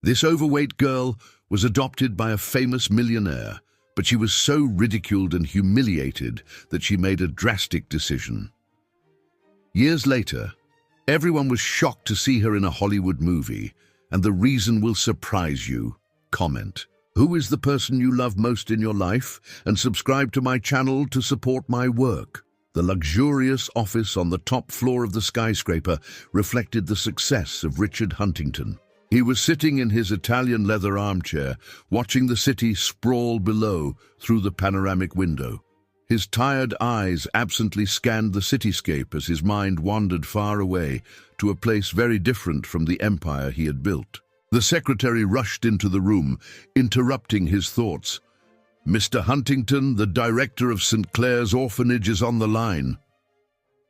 This overweight girl was adopted by a famous millionaire, but she was so ridiculed and humiliated that she made a drastic decision. Years later, everyone was shocked to see her in a Hollywood movie, and the reason will surprise you. Comment, who is the person you love most in your life? And subscribe to my channel to support my work. The luxurious office on the top floor of the skyscraper reflected the success of Richard Huntington. He was sitting in his Italian leather armchair, watching the city sprawl below through the panoramic window. His tired eyes absently scanned the cityscape as his mind wandered far away to a place very different from the empire he had built. The secretary rushed into the room, interrupting his thoughts. "Mr. Huntington, the director of St. Clair's orphanage, is on the line."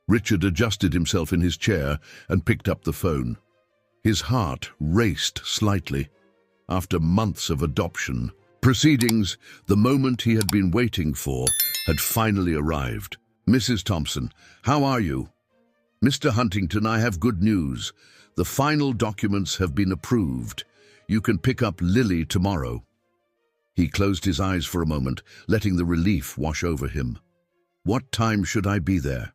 Richard adjusted himself in his chair and picked up the phone. His heart raced slightly. After months of adoption proceedings, the moment he had been waiting for had finally arrived. "Mrs. Thompson, how are you?" "Mr. Huntington, I have good news. The final documents have been approved. You can pick up Lily tomorrow." He closed his eyes for a moment, letting the relief wash over him. "What time should I be there?"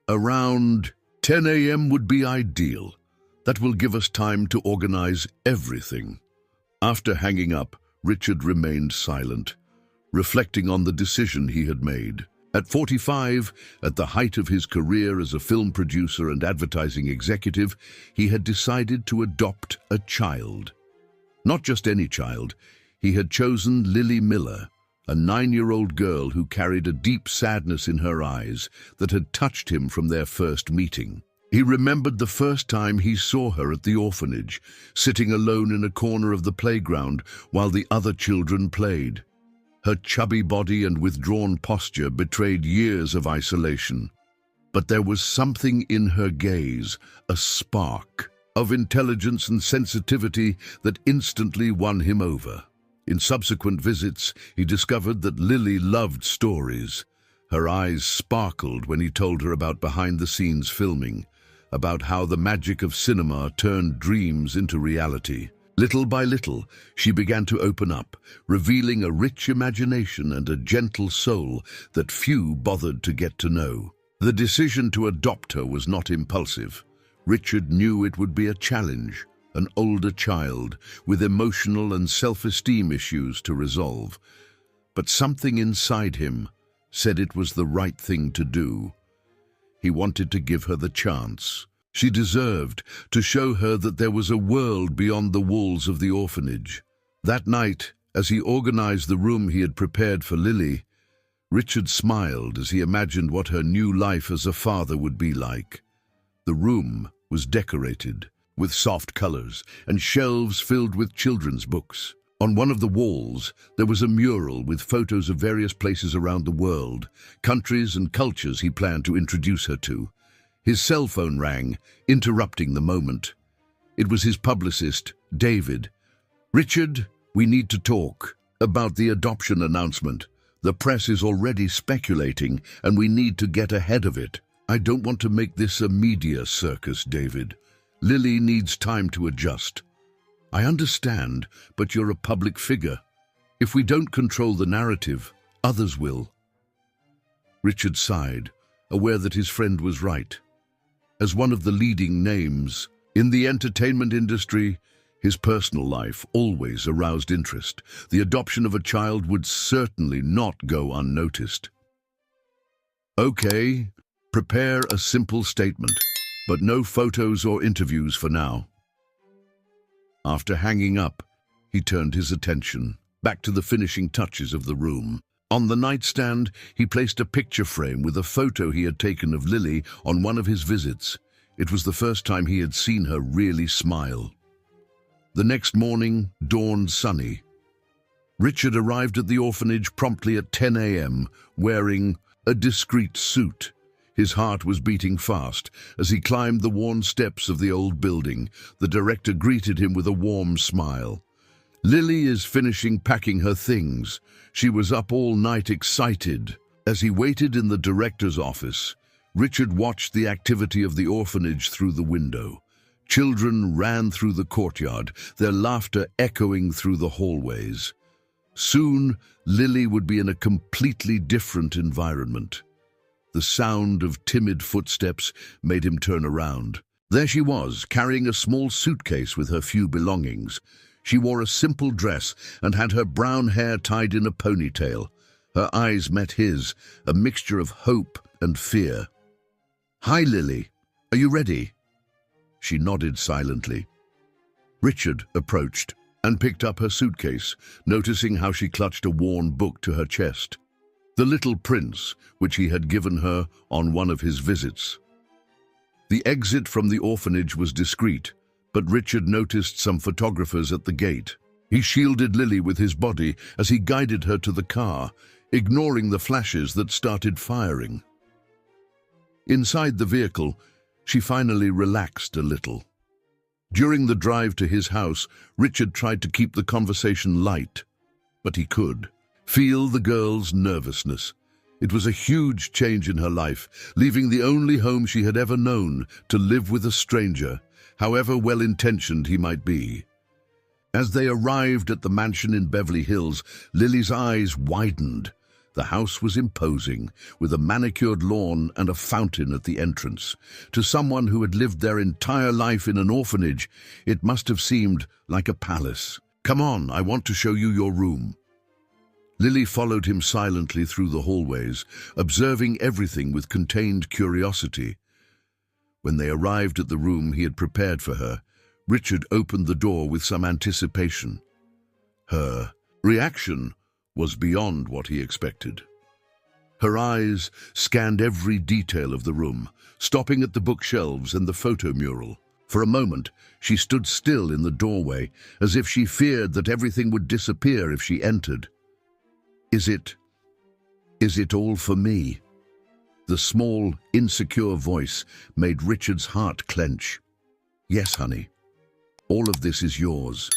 "Around 10 a.m. would be ideal. That will give us time to organize everything." After hanging up, Richard remained silent, reflecting on the decision he had made. At 45, at the height of his career as a film producer and advertising executive, he had decided to adopt a child. Not just any child. He had chosen Lily Miller, a 9-year-old girl who carried a deep sadness in her eyes that had touched him from their first meeting. He remembered the first time he saw her at the orphanage, sitting alone in a corner of the playground while the other children played. Her chubby body and withdrawn posture betrayed years of isolation. But there was something in her gaze, a spark of intelligence and sensitivity that instantly won him over. In subsequent visits, he discovered that Lily loved stories. Her eyes sparkled when he told her about behind-the-scenes filming, about how the magic of cinema turned dreams into reality. Little by little, she began to open up, revealing a rich imagination and a gentle soul that few bothered to get to know. The decision to adopt her was not impulsive. Richard knew it would be a challenge, an older child with emotional and self-esteem issues to resolve. But something inside him said it was the right thing to do. He wanted to give her the chance. She deserved to show her that there was a world beyond the walls of the orphanage. That night, as he organized the room he had prepared for Lily, Richard smiled as he imagined what her new life as a father would be like. The room was decorated with soft colors and shelves filled with children's books. On one of the walls, there was a mural with photos of various places around the world, countries and cultures he planned to introduce her to. His cell phone rang, interrupting the moment. It was his publicist, David. "Richard, we need to talk about the adoption announcement. The press is already speculating, and we need to get ahead of it." "I don't want to make this a media circus, David. Lily needs time to adjust." "I understand, but you're a public figure. If we don't control the narrative, others will." Richard sighed, aware that his friend was right. As one of the leading names in the entertainment industry, his personal life always aroused interest. The adoption of a child would certainly not go unnoticed. "Okay, prepare a simple statement, but no photos or interviews for now." After hanging up, he turned his attention back to the finishing touches of the room. On the nightstand, he placed a picture frame with a photo he had taken of Lily on one of his visits. It was the first time he had seen her really smile. The next morning dawned sunny. Richard arrived at the orphanage promptly at 10 a.m., wearing a discreet suit. His heart was beating fast as he climbed the worn steps of the old building. The director greeted him with a warm smile. "Lily is finishing packing her things. She was up all night excited." As he waited in the director's office, Richard watched the activity of the orphanage through the window. Children ran through the courtyard, their laughter echoing through the hallways. Soon, Lily would be in a completely different environment. The sound of timid footsteps made him turn around. There she was, carrying a small suitcase with her few belongings. She wore a simple dress and had her brown hair tied in a ponytail. Her eyes met his, a mixture of hope and fear. "Hi, Lily. Are you ready?" She nodded silently. Richard approached and picked up her suitcase, noticing how she clutched a worn book to her chest. The Little Prince, which he had given her on one of his visits. The exit from the orphanage was discreet, but Richard noticed some photographers at the gate. He shielded Lily with his body as he guided her to the car, ignoring the flashes that started firing. Inside the vehicle, she finally relaxed a little. During the drive to his house, Richard tried to keep the conversation light, but he could feel the girl's nervousness. It was a huge change in her life, leaving the only home she had ever known to live with a stranger, however well-intentioned he might be. As they arrived at the mansion in Beverly Hills, Lily's eyes widened. The house was imposing, with a manicured lawn and a fountain at the entrance. To someone who had lived their entire life in an orphanage, it must have seemed like a palace. "Come on, I want to show you your room." Lily followed him silently through the hallways, observing everything with contained curiosity. When they arrived at the room he had prepared for her, Richard opened the door with some anticipation. Her reaction was beyond what he expected. Her eyes scanned every detail of the room, stopping at the bookshelves and the photo mural. For a moment, she stood still in the doorway, as if she feared that everything would disappear if she entered. Is it all for me?" The small, insecure voice made Richard's heart clench. "Yes, honey. All of this is yours."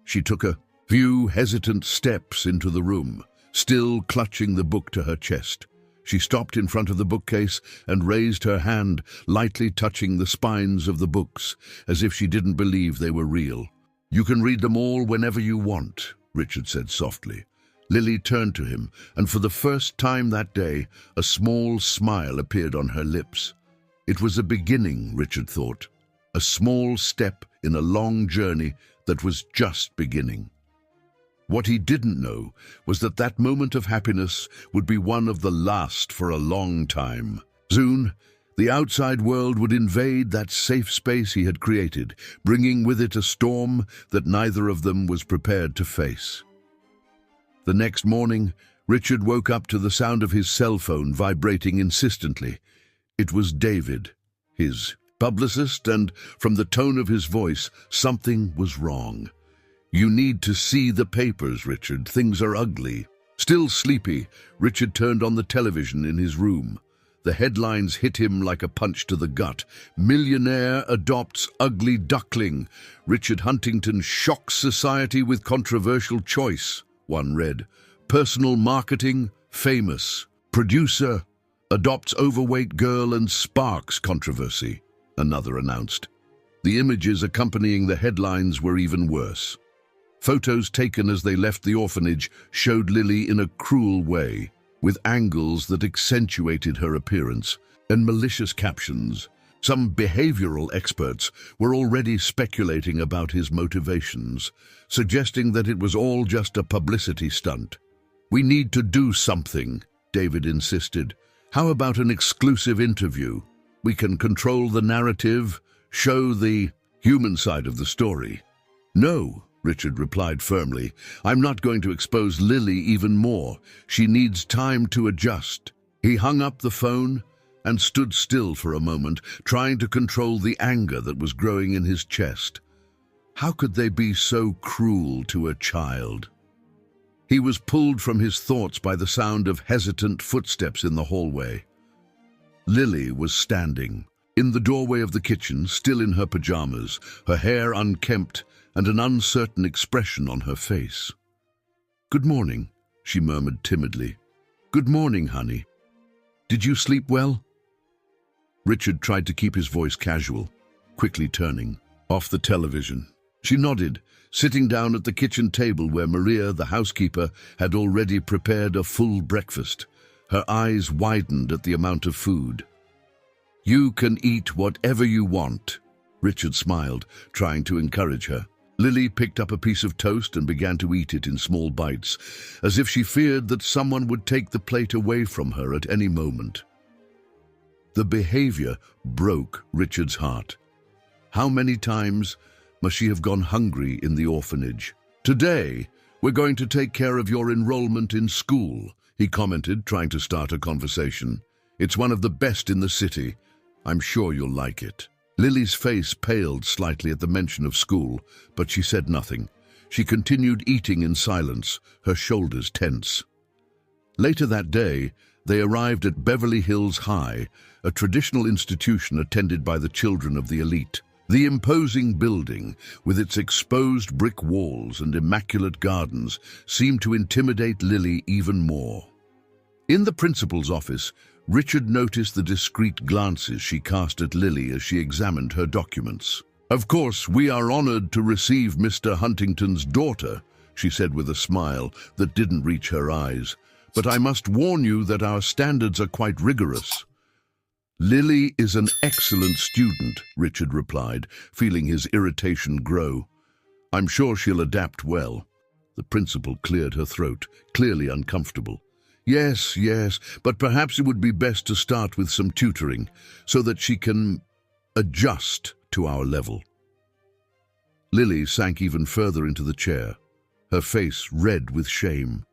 She took a few hesitant steps into the room, still clutching the book to her chest. She stopped in front of the bookcase and raised her hand, lightly touching the spines of the books, as if she didn't believe they were real. "You can read them all whenever you want," Richard said softly. Lily turned to him, and for the first time that day, a small smile appeared on her lips. It was a beginning, Richard thought, a small step in a long journey that was just beginning. What he didn't know was that that moment of happiness would be one of the last for a long time. Soon, the outside world would invade that safe space he had created, bringing with it a storm that neither of them was prepared to face. The next morning, Richard woke up to the sound of his cell phone vibrating insistently. It was David, his publicist, and from the tone of his voice, something was wrong. "You need to see the papers, Richard. Things are ugly." Still sleepy, Richard turned on the television in his room. The headlines hit him like a punch to the gut. "Millionaire adopts ugly duckling. Richard Huntington shocks society with controversial choice," one read. "Personal marketing, famous. Producer, adopts overweight girl and sparks controversy," another announced. The images accompanying the headlines were even worse. Photos taken as they left the orphanage showed Lily in a cruel way, with angles that accentuated her appearance, and malicious captions. Some behavioral experts were already speculating about his motivations, suggesting that it was all just a publicity stunt. "We need to do something," David insisted. "How about an exclusive interview? We can control the narrative, show the human side of the story." "No," Richard replied firmly. "I'm not going to expose Lily even more. She needs time to adjust." He hung up the phone and stood still for a moment, trying to control the anger that was growing in his chest. How could they be so cruel to a child? He was pulled from his thoughts by the sound of hesitant footsteps in the hallway. Lily was standing in the doorway of the kitchen, still in her pajamas, her hair unkempt and an uncertain expression on her face. "Good morning," she murmured timidly. "Good morning, honey. Did you sleep well?" Richard tried to keep his voice casual. quickly turning off the television. She nodded, sitting down at the kitchen table where Maria, the housekeeper, had already prepared a full breakfast. Her eyes widened at the amount of food. "You can eat whatever you want," Richard smiled, trying to encourage her. Lily picked up a piece of toast and began to eat it in small bites, as if she feared that someone would take the plate away from her at any moment. The behavior broke Richard's heart. How many times must she have gone hungry in the orphanage? "Today, we're going to take care of your enrollment in school," he commented, trying to start a conversation. "It's one of the best in the city. I'm sure you'll like it." Lily's face paled slightly at the mention of school, but she said nothing. She continued eating in silence, her shoulders tense. Later that day, they arrived at Beverly Hills High, a traditional institution attended by the children of the elite. The imposing building, with its exposed brick walls and immaculate gardens, seemed to intimidate Lily even more. In the principal's office, Richard noticed the discreet glances she cast at Lily as she examined her documents. "Of course, we are honored to receive Mr. Huntington's daughter," she said with a smile that didn't reach her eyes. "But I must warn you that our standards are quite rigorous." "Lily is an excellent student," Richard replied, feeling his irritation grow. "I'm sure she'll adapt well." The principal cleared her throat, clearly uncomfortable. Yes, but perhaps it would be best to start with some tutoring, so that she can adjust to our level." Lily sank even further into the chair, her face red with shame.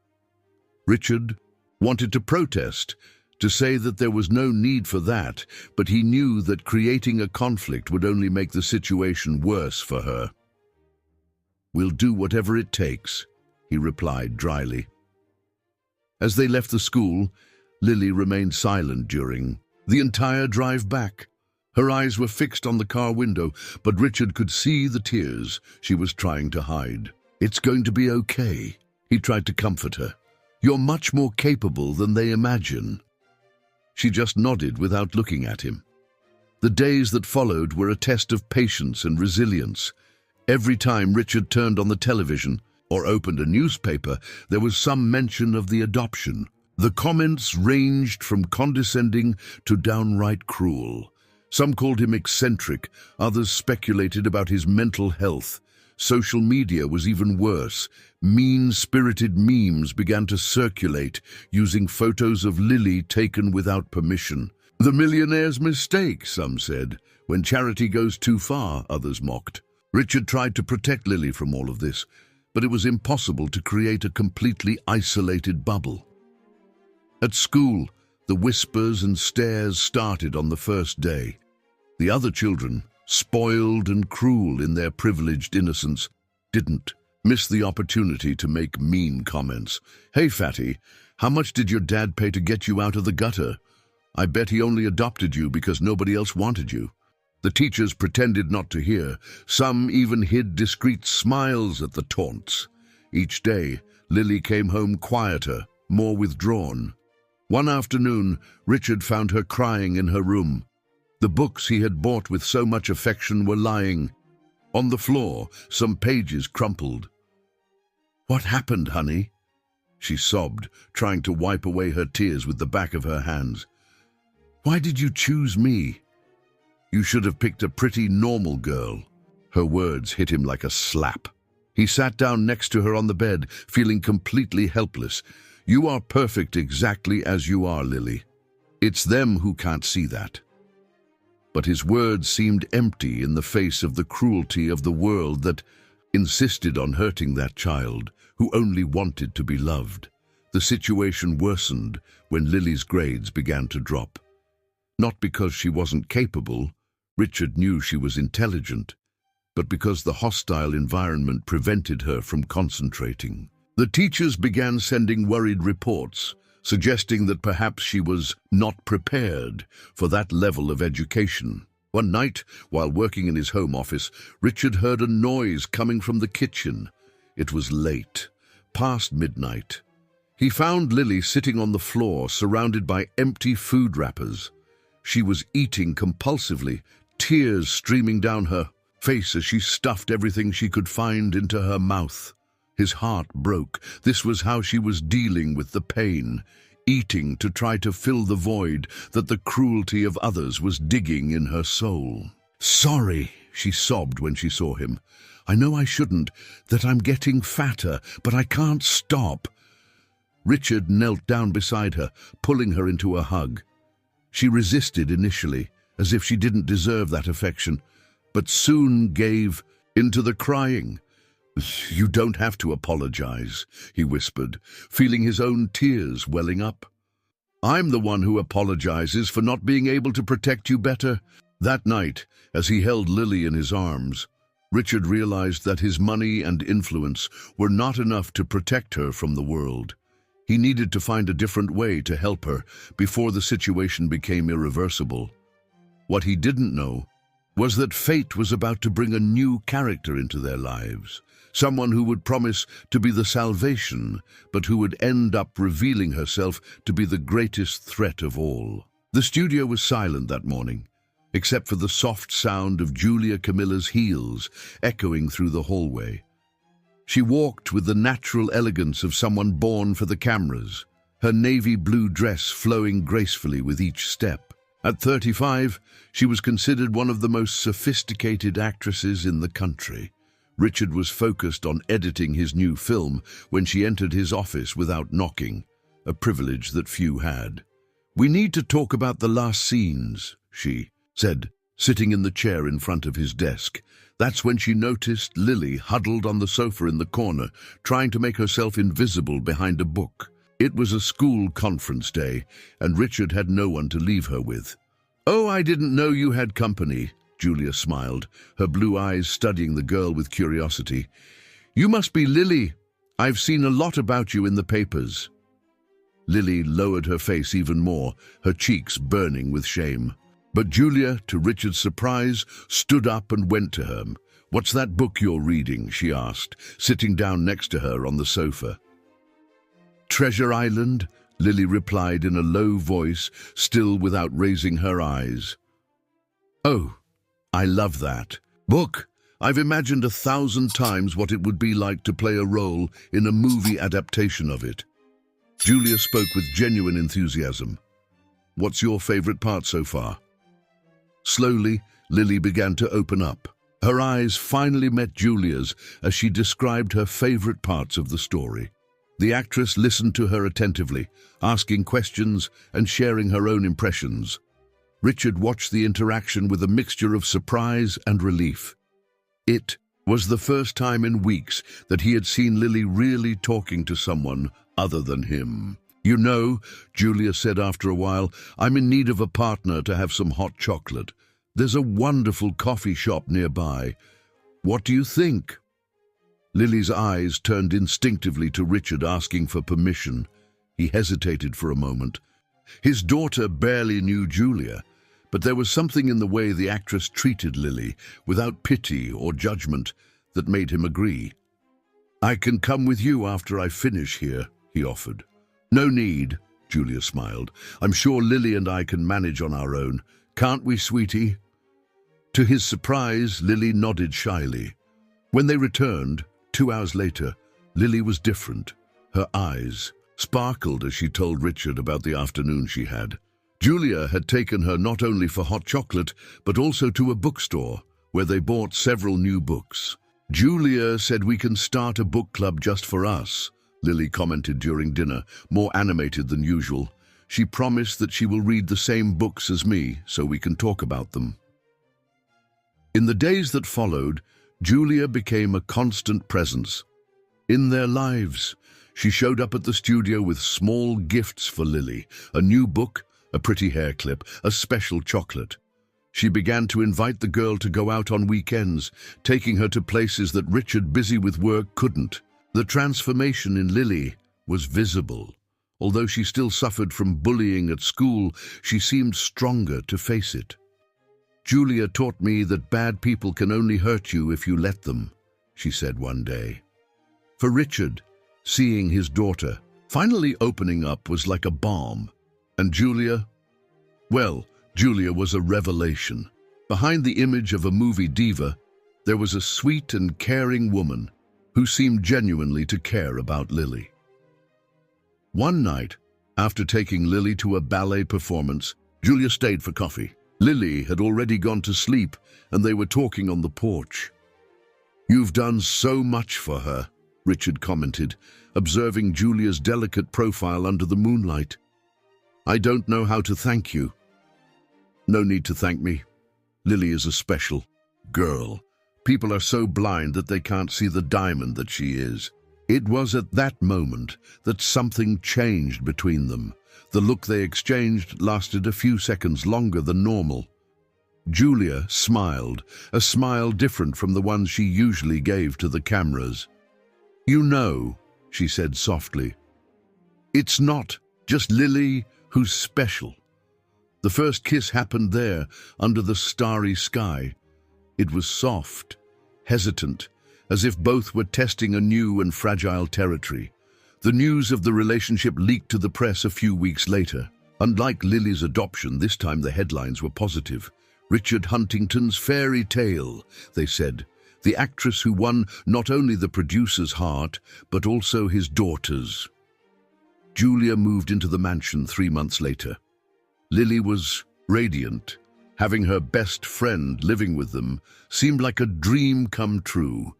Richard wanted to protest, to say that there was no need for that, but he knew that creating a conflict would only make the situation worse for her. "We'll do whatever it takes," he replied dryly. As they left the school, Lily remained silent during the entire drive back. Her eyes were fixed on the car window, but Richard could see the tears she was trying to hide. "It's going to be okay," he tried to comfort her. "You're much more capable than they imagine." She just nodded without looking at him. The days that followed were a test of patience and resilience. Every time Richard turned on the television or opened a newspaper, there was some mention of the adoption. The comments ranged from condescending to downright cruel. Some called him eccentric, others speculated about his mental health. Social media was even worse. Mean-spirited memes began to circulate, using photos of Lily taken without permission. "The millionaire's mistake," some said. "When charity goes too far," others mocked. Richard tried to protect Lily from all of this, but it was impossible to create a completely isolated bubble. At school, the whispers and stares started on the first day. The other children, spoiled and cruel in their privileged innocence, didn't miss the opportunity to make mean comments. "Hey, fatty, how much did your dad pay to get you out of the gutter? I bet he only adopted you because nobody else wanted you." The teachers pretended not to hear. Some even hid discreet smiles at the taunts. Each day, Lily came home quieter, more withdrawn. One afternoon, Richard found her crying in her room. The books he had bought with so much affection were lying. On the floor, some pages crumpled. "What happened, honey?" She sobbed, trying to wipe away her tears with the back of her hands. "Why did you choose me? You should have picked a pretty normal girl." Her words hit him like a slap. He sat down next to her on the bed, feeling completely helpless. "You are perfect exactly as you are, Lily. It's them who can't see that." But his words seemed empty in the face of the cruelty of the world that insisted on hurting that child, who only wanted to be loved. The situation worsened when Lily's grades began to drop. Not because she wasn't capable, Richard knew she was intelligent, but because the hostile environment prevented her from concentrating. The teachers began sending worried reports, suggesting that perhaps she was not prepared for that level of education. One night, while working in his home office, Richard heard a noise coming from the kitchen. It was late, past midnight. He found Lily sitting on the floor, surrounded by empty food wrappers. She was eating compulsively, tears streaming down her face as she stuffed everything she could find into her mouth. His heart broke. This was how she was dealing with the pain, eating to try to fill the void that the cruelty of others was digging in her soul. "Sorry," she sobbed when she saw him. "I know I shouldn't, that I'm getting fatter, but I can't stop." Richard knelt down beside her, pulling her into a hug. She resisted initially, as if she didn't deserve that affection, but soon gave into the crying. "You don't have to apologize," he whispered, feeling his own tears welling up. "I'm the one who apologizes for not being able to protect you better." That night, as he held Lily in his arms, Richard realized that his money and influence were not enough to protect her from the world. He needed to find a different way to help her before the situation became irreversible. What he didn't know was that fate was about to bring a new character into their lives, someone who would promise to be the salvation, but who would end up revealing herself to be the greatest threat of all. The studio was silent that morning, except for the soft sound of Julia Camilla's heels echoing through the hallway. She walked with the natural elegance of someone born for the cameras, her navy blue dress flowing gracefully with each step. At 35, she was considered one of the most sophisticated actresses in the country. Richard was focused on editing his new film when she entered his office without knocking, a privilege that few had. "We need to talk about the last scenes," she said, sitting in the chair in front of his desk. That's when she noticed Lily huddled on the sofa in the corner, trying to make herself invisible behind a book. It was a school conference day, and Richard had no one to leave her with. "Oh, I didn't know you had company," Julia smiled, her blue eyes studying the girl with curiosity. "You must be Lily. I've seen a lot about you in the papers." Lily lowered her face even more, her cheeks burning with shame. But Julia, to Richard's surprise, stood up and went to her. "What's that book you're reading?" she asked, sitting down next to her on the sofa. "Treasure Island," Lily replied in a low voice, still without raising her eyes. "Oh, I love that book. I've imagined 1,000 times what it would be like to play a role in a movie adaptation of it." Julia spoke with genuine enthusiasm. "What's your favorite part so far?" Slowly, Lily began to open up. Her eyes finally met Julia's as she described her favorite parts of the story. The actress listened to her attentively, asking questions and sharing her own impressions. Richard watched the interaction with a mixture of surprise and relief. It was the first time in weeks that he had seen Lily really talking to someone other than him. "You know," Julia said after a while, "I'm in need of a partner to have some hot chocolate. There's a wonderful coffee shop nearby. What do you think?" Lily's eyes turned instinctively to Richard, asking for permission. He hesitated for a moment. His daughter barely knew Julia, but there was something in the way the actress treated Lily, without pity or judgment, that made him agree. "I can come with you after I finish here," he offered. "No need," Julia smiled. "I'm sure Lily and I can manage on our own. Can't we, sweetie?" To his surprise, Lily nodded shyly. When they returned, 2 hours later, Lily was different. Her eyes sparkled as she told Richard about the afternoon she had. Julia had taken her not only for hot chocolate, but also to a bookstore, where they bought several new books. "Julia said we can start a book club just for us," Lily commented during dinner, more animated than usual. "She promised that she will read the same books as me, so we can talk about them." In the days that followed, Julia became a constant presence in their lives. She showed up at the studio with small gifts for Lily, a new book, a pretty hair clip, a special chocolate. She began to invite the girl to go out on weekends, taking her to places that Richard, busy with work, couldn't. The transformation in Lily was visible. Although she still suffered from bullying at school, she seemed stronger to face it. "Julia taught me that bad people can only hurt you if you let them," she said one day. For Richard, seeing his daughter finally opening up was like a balm. And Julia was a revelation. Behind the image of a movie diva, there was a sweet and caring woman who seemed genuinely to care about Lily. One night, after taking Lily to a ballet performance, Julia stayed for coffee. Lily had already gone to sleep, and they were talking on the porch. "You've done so much for her," Richard commented, observing Julia's delicate profile under the moonlight. "I don't know how to thank you." "No need to thank me. Lily is a special girl. People are so blind that they can't see the diamond that she is." It was at that moment that something changed between them. The look they exchanged lasted a few seconds longer than normal. Julia smiled, a smile different from the ones she usually gave to the cameras. "You know," she said softly, "it's not just Lily who's special." The first kiss happened there, under the starry sky. It was soft, hesitant, as if both were testing a new and fragile territory. The news of the relationship leaked to the press a few weeks later. Unlike Lily's adoption, this time the headlines were positive. "Richard Huntington's fairy tale," they said. "The actress who won not only the producer's heart, but also his daughter's." Julia moved into the mansion 3 months later. Lily was radiant. Having her best friend living with them seemed like a dream come true.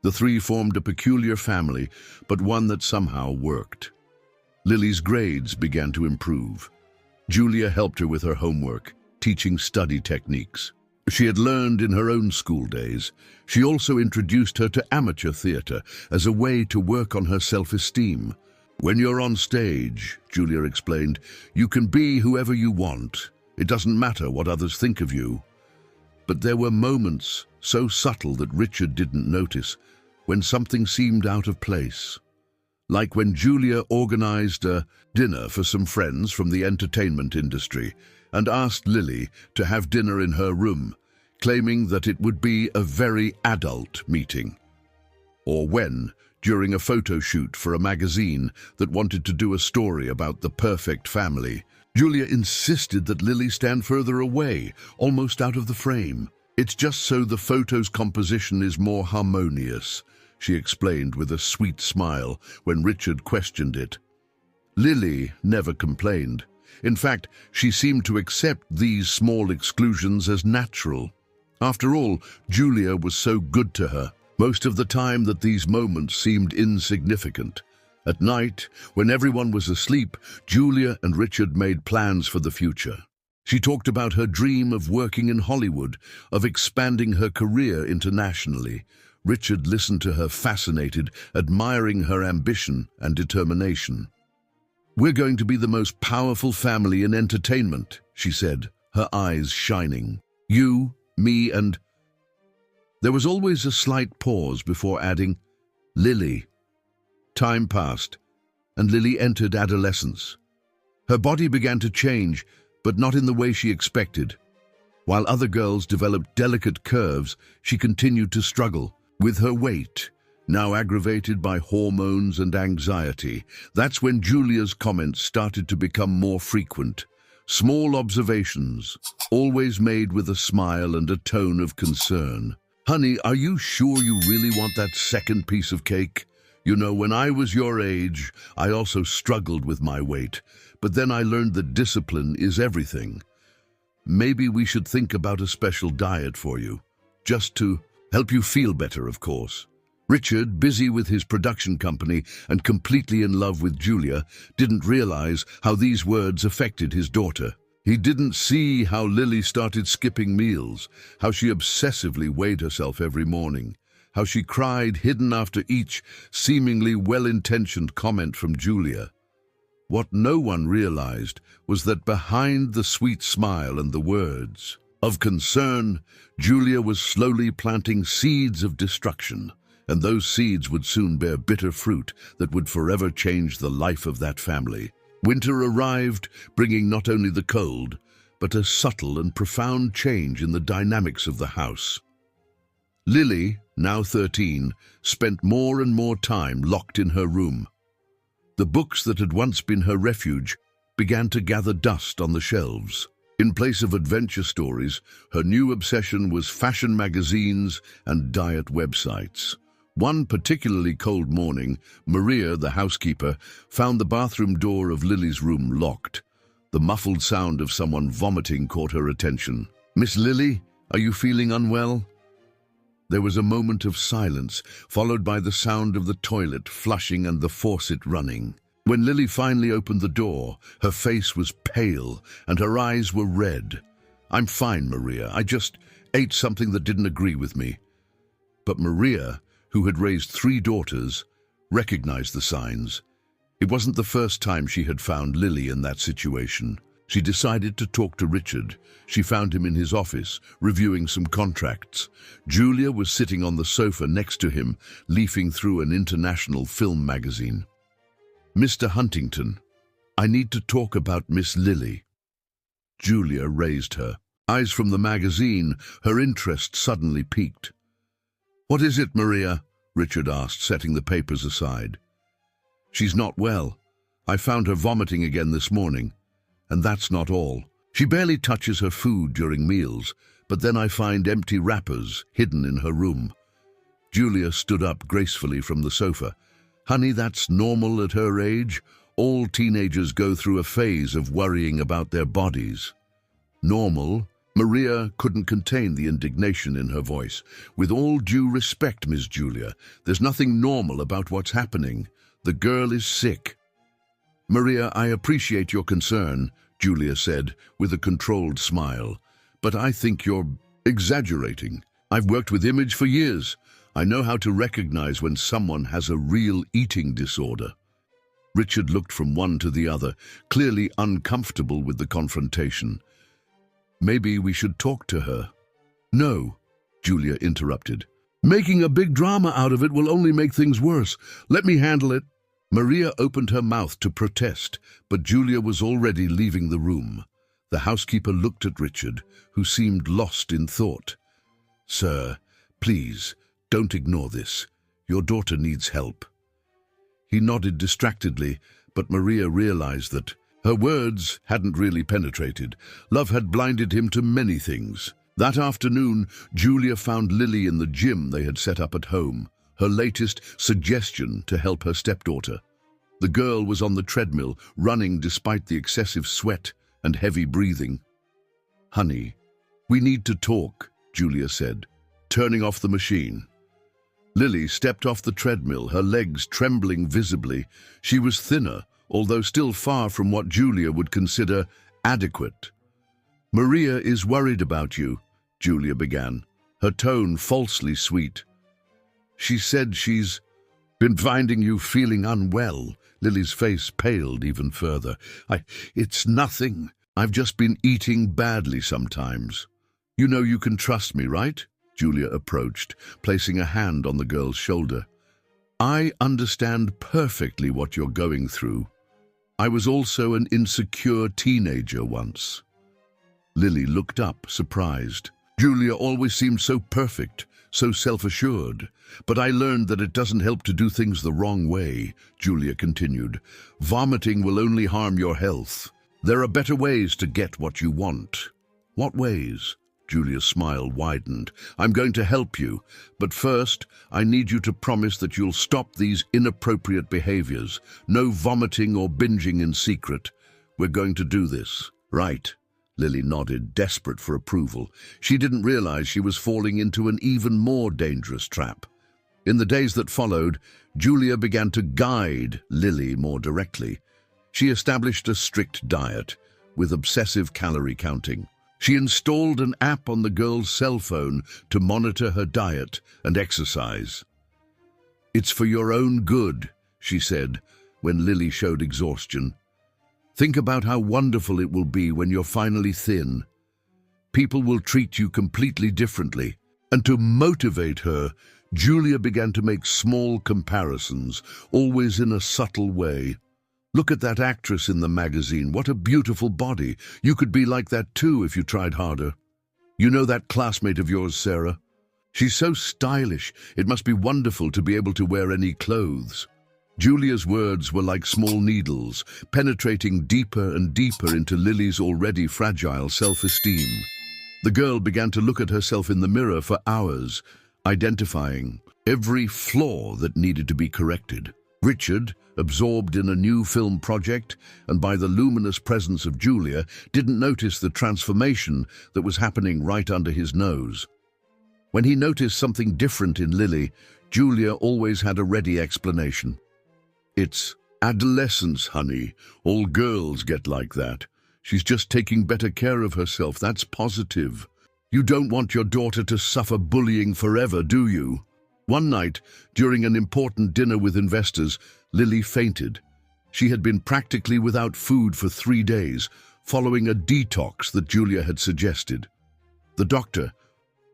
The three formed a peculiar family, but one that somehow worked. Lily's grades began to improve. Julia helped her with her homework, teaching study techniques she had learned in her own school days. She also introduced her to amateur theater as a way to work on her self-esteem. "When you're on stage," Julia explained, "you can be whoever you want. It doesn't matter what others think of you." But there were moments, so subtle that Richard didn't notice, when something seemed out of place. Like when Julia organized a dinner for some friends from the entertainment industry and asked Lily to have dinner in her room, claiming that it would be a very adult meeting. Or when, during a photo shoot for a magazine that wanted to do a story about the perfect family, Julia insisted that Lily stand further away, almost out of the frame. "It's just so the photo's composition is more harmonious," she explained with a sweet smile when Richard questioned it. Lily never complained. In fact, she seemed to accept these small exclusions as natural. After all, Julia was so good to her, most of the time, that these moments seemed insignificant. At night, when everyone was asleep, Julia and Richard made plans for the future. She talked about her dream of working in Hollywood, of expanding her career internationally. Richard listened to her fascinated, admiring her ambition and determination. "We're going to be the most powerful family in entertainment," she said, her eyes shining. "You, me, and—" There was always a slight pause before adding, "Lily." Time passed, and Lily entered adolescence. Her body began to change, but not in the way she expected. While other girls developed delicate curves, she continued to struggle with her weight, now aggravated by hormones and anxiety. That's when Julia's comments started to become more frequent. Small observations, always made with a smile and a tone of concern. "Honey, are you sure you really want that second piece of cake? You know, when I was your age, I also struggled with my weight, but then I learned that discipline is everything. Maybe we should think about a special diet for you, just to help you feel better, of course." Richard, busy with his production company and completely in love with Julia, didn't realize how these words affected his daughter. He didn't see how Lily started skipping meals, how she obsessively weighed herself every morning, how she cried hidden after each seemingly well-intentioned comment from Julia. What no one realized was that behind the sweet smile and the words of concern, Julia was slowly planting seeds of destruction, and those seeds would soon bear bitter fruit that would forever change the life of that family. Winter arrived, bringing not only the cold, but a subtle and profound change in the dynamics of the house. Lily, now 13, spent more and more time locked in her room. The books that had once been her refuge began to gather dust on the shelves. In place of adventure stories, her new obsession was fashion magazines and diet websites. One particularly cold morning, Maria, the housekeeper, found the bathroom door of Lily's room locked. The muffled sound of someone vomiting caught her attention. "Miss Lily, are you feeling unwell?" There was a moment of silence, followed by the sound of the toilet flushing and the faucet running. When Lily finally opened the door, her face was pale and her eyes were red. "I'm fine, Maria. I just ate something that didn't agree with me." But Maria, who had raised 3 daughters, recognized the signs. It wasn't the first time she had found Lily in that situation. She decided to talk to Richard. She found him in his office, reviewing some contracts. Julia was sitting on the sofa next to him, leafing through an international film magazine. "Mr. Huntington, I need to talk about Miss Lily." Julia raised her eyes from the magazine. Her interest suddenly piqued. "What is it, Maria?" Richard asked, setting the papers aside. "She's not well. I found her vomiting again this morning. And that's not all. She barely touches her food during meals, but then I find empty wrappers hidden in her room." Julia stood up gracefully from the sofa. "Honey, that's normal at her age. All teenagers go through a phase of worrying about their bodies." "Normal?" Maria couldn't contain the indignation in her voice. "With all due respect, Miss Julia, there's nothing normal about what's happening. The girl is sick." "Maria, I appreciate your concern," Julia said with a controlled smile. "But I think you're exaggerating. I've worked with image for years. I know how to recognize when someone has a real eating disorder." Richard looked from one to the other, clearly uncomfortable with the confrontation. "Maybe we should talk to her." "No," Julia interrupted. "Making a big drama out of it will only make things worse. Let me handle it." Maria opened her mouth to protest, but Julia was already leaving the room. The housekeeper looked at Richard, who seemed lost in thought. "Sir, please, don't ignore this. Your daughter needs help." He nodded distractedly, but Maria realized that her words hadn't really penetrated. Love had blinded him to many things. That afternoon, Julia found Lily in the gym they had set up at home, her latest suggestion to help her stepdaughter. The girl was on the treadmill, running despite the excessive sweat and heavy breathing. "Honey, we need to talk," Julia said, turning off the machine. Lily stepped off the treadmill, her legs trembling visibly. She was thinner, although still far from what Julia would consider adequate. "Maria is worried about you," Julia began, her tone falsely sweet. "She said she's been finding you feeling unwell." Lily's face paled even further. It's nothing. I've just been eating badly sometimes." "You know you can trust me, right?" Julia approached, placing a hand on the girl's shoulder. "I understand perfectly what you're going through. I was also an insecure teenager once." Lily looked up, surprised. "Julia always seemed so perfect, so self-assured. But I learned that it doesn't help to do things the wrong way," Julia continued. "Vomiting will only harm your health. There are better ways to get what you want." "What ways?" Julia's smile widened. "I'm going to help you, but first, I need you to promise that you'll stop these inappropriate behaviors. No vomiting or binging in secret. We're going to do this, right?" Lily nodded, desperate for approval. She didn't realize she was falling into an even more dangerous trap. In the days that followed, Julia began to guide Lily more directly. She established a strict diet, with obsessive calorie counting. She installed an app on the girl's cell phone to monitor her diet and exercise. "It's for your own good," she said, when Lily showed exhaustion. "Think about how wonderful it will be when you're finally thin. People will treat you completely differently." And to motivate her, Julia began to make small comparisons, always in a subtle way. "Look at that actress in the magazine. What a beautiful body. You could be like that too if you tried harder. You know that classmate of yours, Sarah? She's so stylish. It must be wonderful to be able to wear any clothes." Julia's words were like small needles, penetrating deeper and deeper into Lily's already fragile self-esteem. The girl began to look at herself in the mirror for hours, identifying every flaw that needed to be corrected. Richard, absorbed in a new film project and by the luminous presence of Julia, didn't notice the transformation that was happening right under his nose. When he noticed something different in Lily, Julia always had a ready explanation. "It's adolescence, honey. All girls get like that. She's just taking better care of herself. That's positive. You don't want your daughter to suffer bullying forever, do you?" One night, during an important dinner with investors, Lily fainted. She had been practically without food for 3 days, following a detox that Julia had suggested. The doctor,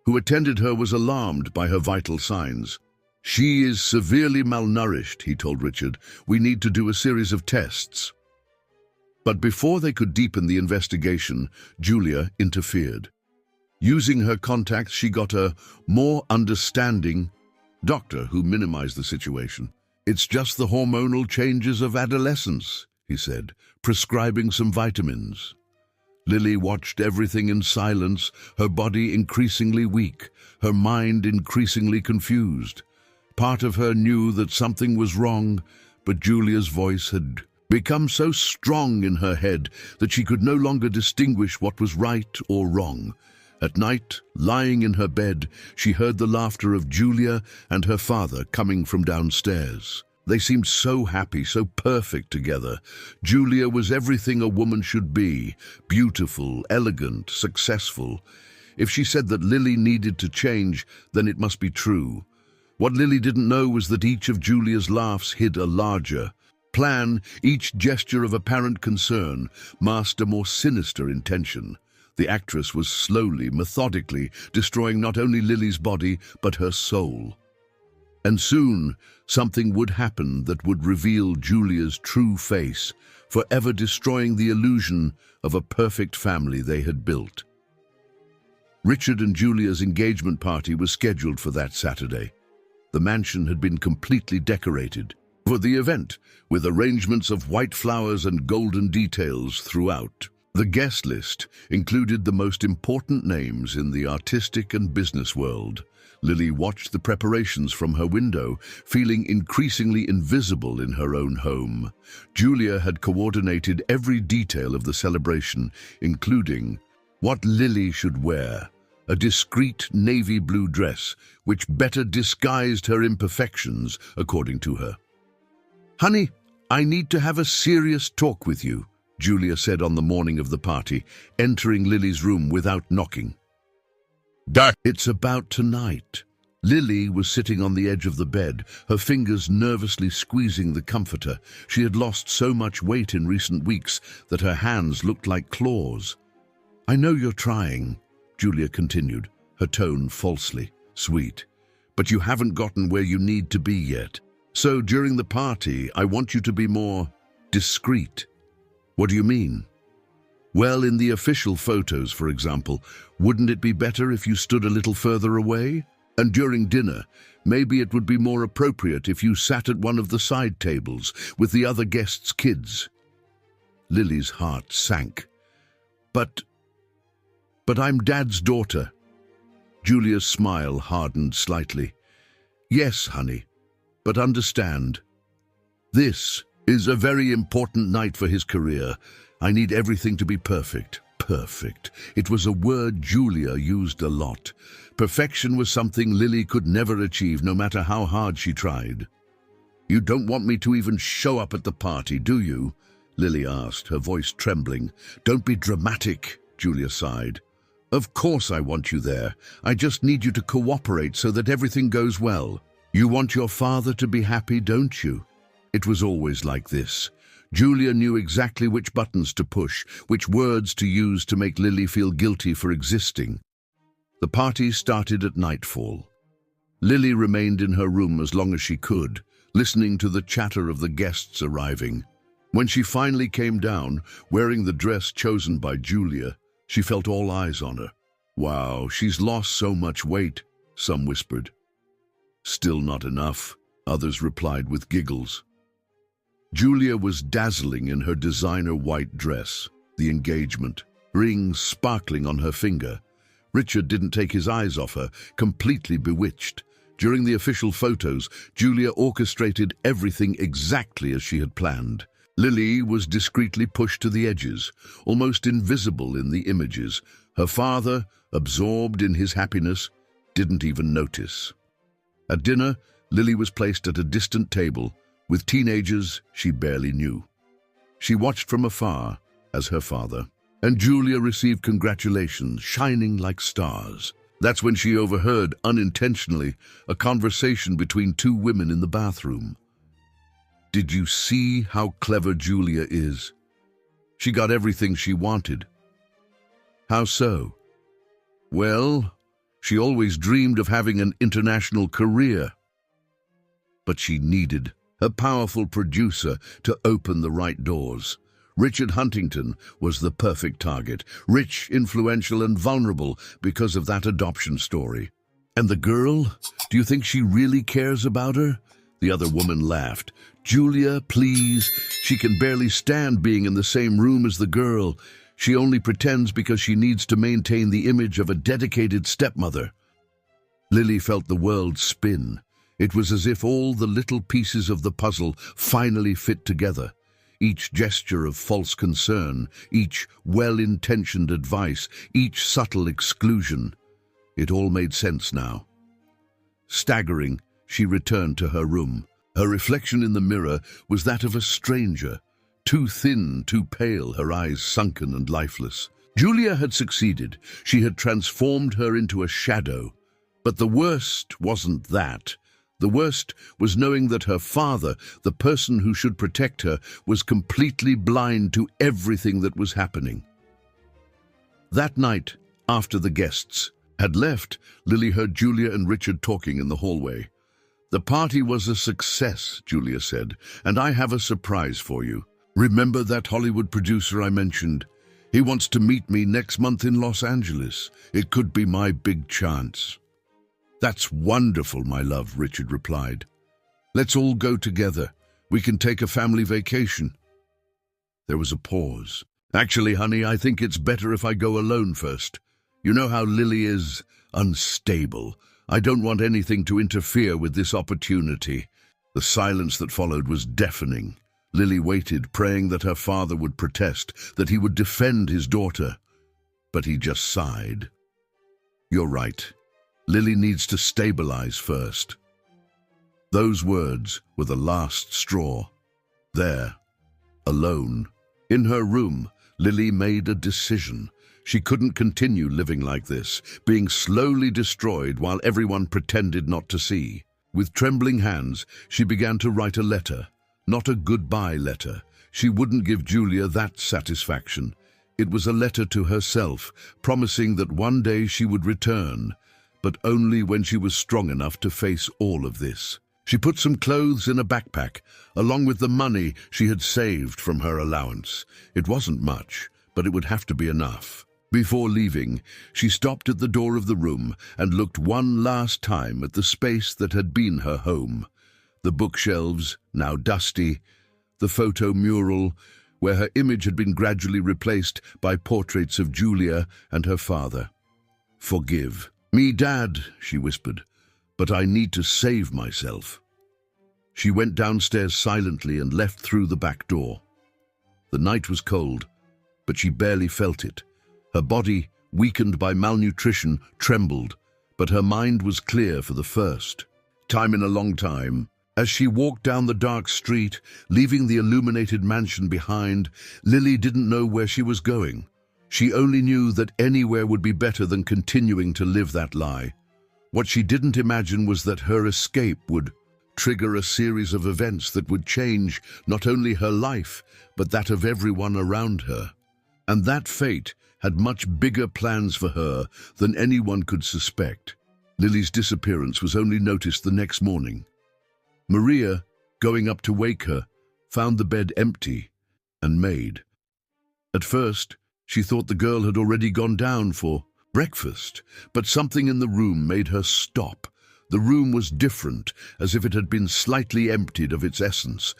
who attended her, was alarmed by her vital signs. "She is severely malnourished," he told Richard. "We need to do a series of tests." But before they could deepen the investigation, Julia interfered. Using her contacts, she got a more understanding doctor who minimized the situation. "It's just the hormonal changes of adolescence," he said, prescribing some vitamins. Lily watched everything in silence, her body increasingly weak, her mind increasingly confused. Part of her knew that something was wrong, but Julia's voice had become so strong in her head that she could no longer distinguish what was right or wrong. At night, lying in her bed, she heard the laughter of Julia and her father coming from downstairs. They seemed so happy, so perfect together. Julia was everything a woman should be: beautiful, elegant, successful. If she said that Lily needed to change, then it must be true. What Lily didn't know was that each of Julia's laughs hid a larger plan. Each gesture of apparent concern masked a more sinister intention. The actress was slowly, methodically destroying not only Lily's body, but her soul. And soon, something would happen that would reveal Julia's true face, forever destroying the illusion of a perfect family they had built. Richard and Julia's engagement party was scheduled for that Saturday. The mansion had been completely decorated for the event, with arrangements of white flowers and golden details throughout. The guest list included the most important names in the artistic and business world. Lily watched the preparations from her window, feeling increasingly invisible in her own home. Julia had coordinated every detail of the celebration, including what Lily should wear: a discreet navy blue dress, which better disguised her imperfections, according to her. "Honey, I need to have a serious talk with you," Julia said on the morning of the party, entering Lily's room without knocking. "It's about tonight." Lily was sitting on the edge of the bed, her fingers nervously squeezing the comforter. She had lost so much weight in recent weeks that her hands looked like claws. "I know you're trying," Julia continued, her tone falsely sweet, "but you haven't gotten where you need to be yet. So during the party, I want you to be more discreet." "What do you mean?" "Well, in the official photos, for example, wouldn't it be better if you stood a little further away? And during dinner, maybe it would be more appropriate if you sat at one of the side tables with the other guests' kids." Lily's heart sank. But I'm Dad's daughter." Julia's smile hardened slightly. "Yes, honey, but understand, this is a very important night for his career. I need everything to be perfect." Perfect. It was a word Julia used a lot. Perfection was something Lily could never achieve, no matter how hard she tried. "You don't want me to even show up at the party, do you?" Lily asked, her voice trembling. "Don't be dramatic," Julia sighed. "Of course I want you there. I just need you to cooperate so that everything goes well. You want your father to be happy, don't you?" It was always like this. Julia knew exactly which buttons to push, which words to use to make Lily feel guilty for existing. The party started at nightfall. Lily remained in her room as long as she could, listening to the chatter of the guests arriving. When she finally came down, wearing the dress chosen by Julia, she felt all eyes on her. "Wow, she's lost so much weight," some whispered. "Still not enough," others replied with giggles. Julia was dazzling in her designer white dress, the engagement ring sparkling on her finger. Richard didn't take his eyes off her, completely bewitched. During the official photos, Julia orchestrated everything exactly as she had planned. Lily was discreetly pushed to the edges, almost invisible in the images. Her father, absorbed in his happiness, didn't even notice. At dinner, Lily was placed at a distant table with teenagers she barely knew. She watched from afar as her father, and Julia received congratulations, shining like stars. That's when she overheard, unintentionally, a conversation between two women in the bathroom. "Did you see how clever Julia is? She got everything she wanted." "How so?" "Well, she always dreamed of having an international career. But she needed a powerful producer to open the right doors. Richard Huntington was the perfect target, rich, influential, and vulnerable because of that adoption story. And the girl? Do you think she really cares about her?" The other woman laughed. "Julia, please. She can barely stand being in the same room as the girl. She only pretends because she needs to maintain the image of a dedicated stepmother." Lily felt the world spin. It was as if all the little pieces of the puzzle finally fit together. Each gesture of false concern, each well-intentioned advice, each subtle exclusion. It all made sense now. Staggering, she returned to her room. Her reflection in the mirror was that of a stranger, too thin, too pale, her eyes sunken and lifeless. Julia had succeeded. She had transformed her into a shadow. But the worst wasn't that. The worst was knowing that her father, the person who should protect her, was completely blind to everything that was happening. That night, after the guests had left, Lily heard Julia and Richard talking in the hallway. "The party was a success," Julia said, "and I have a surprise for you. Remember that Hollywood producer I mentioned? He wants to meet me next month in Los Angeles. It could be my big chance." "That's wonderful, my love," Richard replied. "Let's all go together. We can take a family vacation." There was a pause. "Actually, honey, I think it's better if I go alone first. You know how Lily is unstable. I don't want anything to interfere with this opportunity." The silence that followed was deafening. Lily waited, praying that her father would protest, that he would defend his daughter. But he just sighed. "You're right. Lily needs to stabilize first." Those words were the last straw. There, alone, in her room, Lily made a decision. She couldn't continue living like this, being slowly destroyed while everyone pretended not to see. With trembling hands, she began to write a letter. Not a goodbye letter. She wouldn't give Julia that satisfaction. It was a letter to herself, promising that one day she would return, but only when she was strong enough to face all of this. She put some clothes in a backpack, along with the money she had saved from her allowance. It wasn't much, but it would have to be enough. Before leaving, she stopped at the door of the room and looked one last time at the space that had been her home. The bookshelves, now dusty, the photo mural, where her image had been gradually replaced by portraits of Julia and her father. "Forgive me, Dad," she whispered, "but I need to save myself." She went downstairs silently and left through the back door. The night was cold, but she barely felt it. Her body, weakened by malnutrition, trembled, but her mind was clear for the first time in a long time. As she walked down the dark street, leaving the illuminated mansion behind, Lily didn't know where she was going. She only knew that anywhere would be better than continuing to live that lie. What she didn't imagine was that her escape would trigger a series of events that would change not only her life, but that of everyone around her. And that fate had much bigger plans for her than anyone could suspect. Lily's disappearance was only noticed the next morning. Maria, going up to wake her, found the bed empty and made. At first, she thought the girl had already gone down for breakfast, but something in the room made her stop. The room was different, as if it had been slightly emptied of its essence.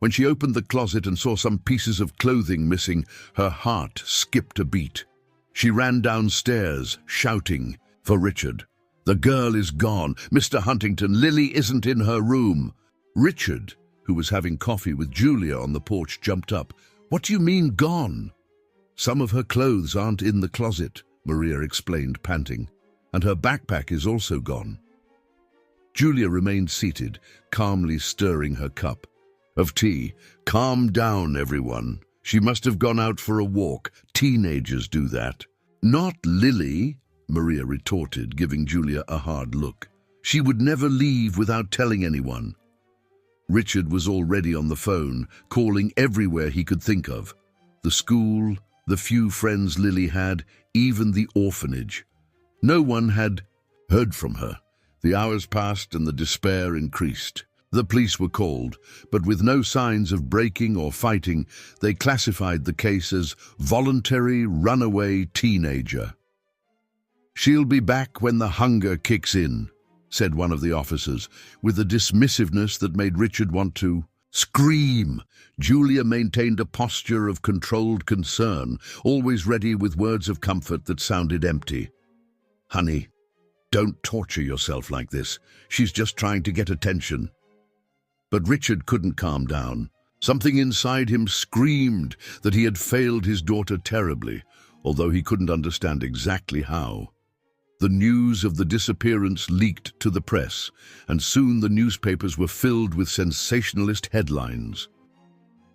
When she opened the closet and saw some pieces of clothing missing, her heart skipped a beat. She ran downstairs, shouting for Richard. "The girl is gone. Mr. Huntington, Lily isn't in her room." Richard, who was having coffee with Julia on the porch, jumped up. "What do you mean, gone?" "Some of her clothes aren't in the closet," Maria explained, panting. "And her backpack is also gone." Julia remained seated, calmly stirring her cup of tea. "Calm down, everyone. She must have gone out for a walk. Teenagers do that." "Not Lily," Maria retorted, giving Julia a hard look. "She would never leave without telling anyone." Richard was already on the phone, calling everywhere he could think of. The school, the few friends Lily had, even the orphanage. No one had heard from her. The hours passed and the despair increased. The police were called, but with no signs of breaking or fighting, they classified the case as voluntary runaway teenager. "She'll be back when the hunger kicks in," said one of the officers, with a dismissiveness that made Richard want to scream. Julia maintained a posture of controlled concern, always ready with words of comfort that sounded empty. "Honey, don't torture yourself like this. She's just trying to get attention." But Richard couldn't calm down. Something inside him screamed that he had failed his daughter terribly, although he couldn't understand exactly how. The news of the disappearance leaked to the press, and soon the newspapers were filled with sensationalist headlines.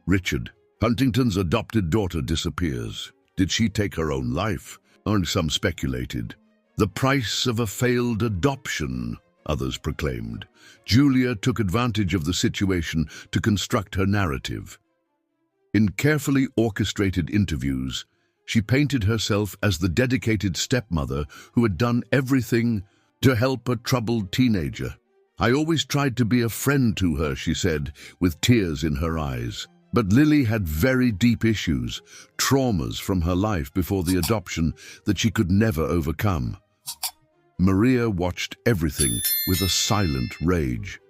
"Richard, Huntington's adopted daughter disappears. Did she take her own life?" Or some speculated. "The price of a failed adoption," others proclaimed. Julia took advantage of the situation to construct her narrative. In carefully orchestrated interviews, she painted herself as the dedicated stepmother who had done everything to help a troubled teenager. "I always tried to be a friend to her," she said, with tears in her eyes. But Lily had very deep issues, traumas from her life before the adoption that she could never overcome. Maria watched everything with a silent rage.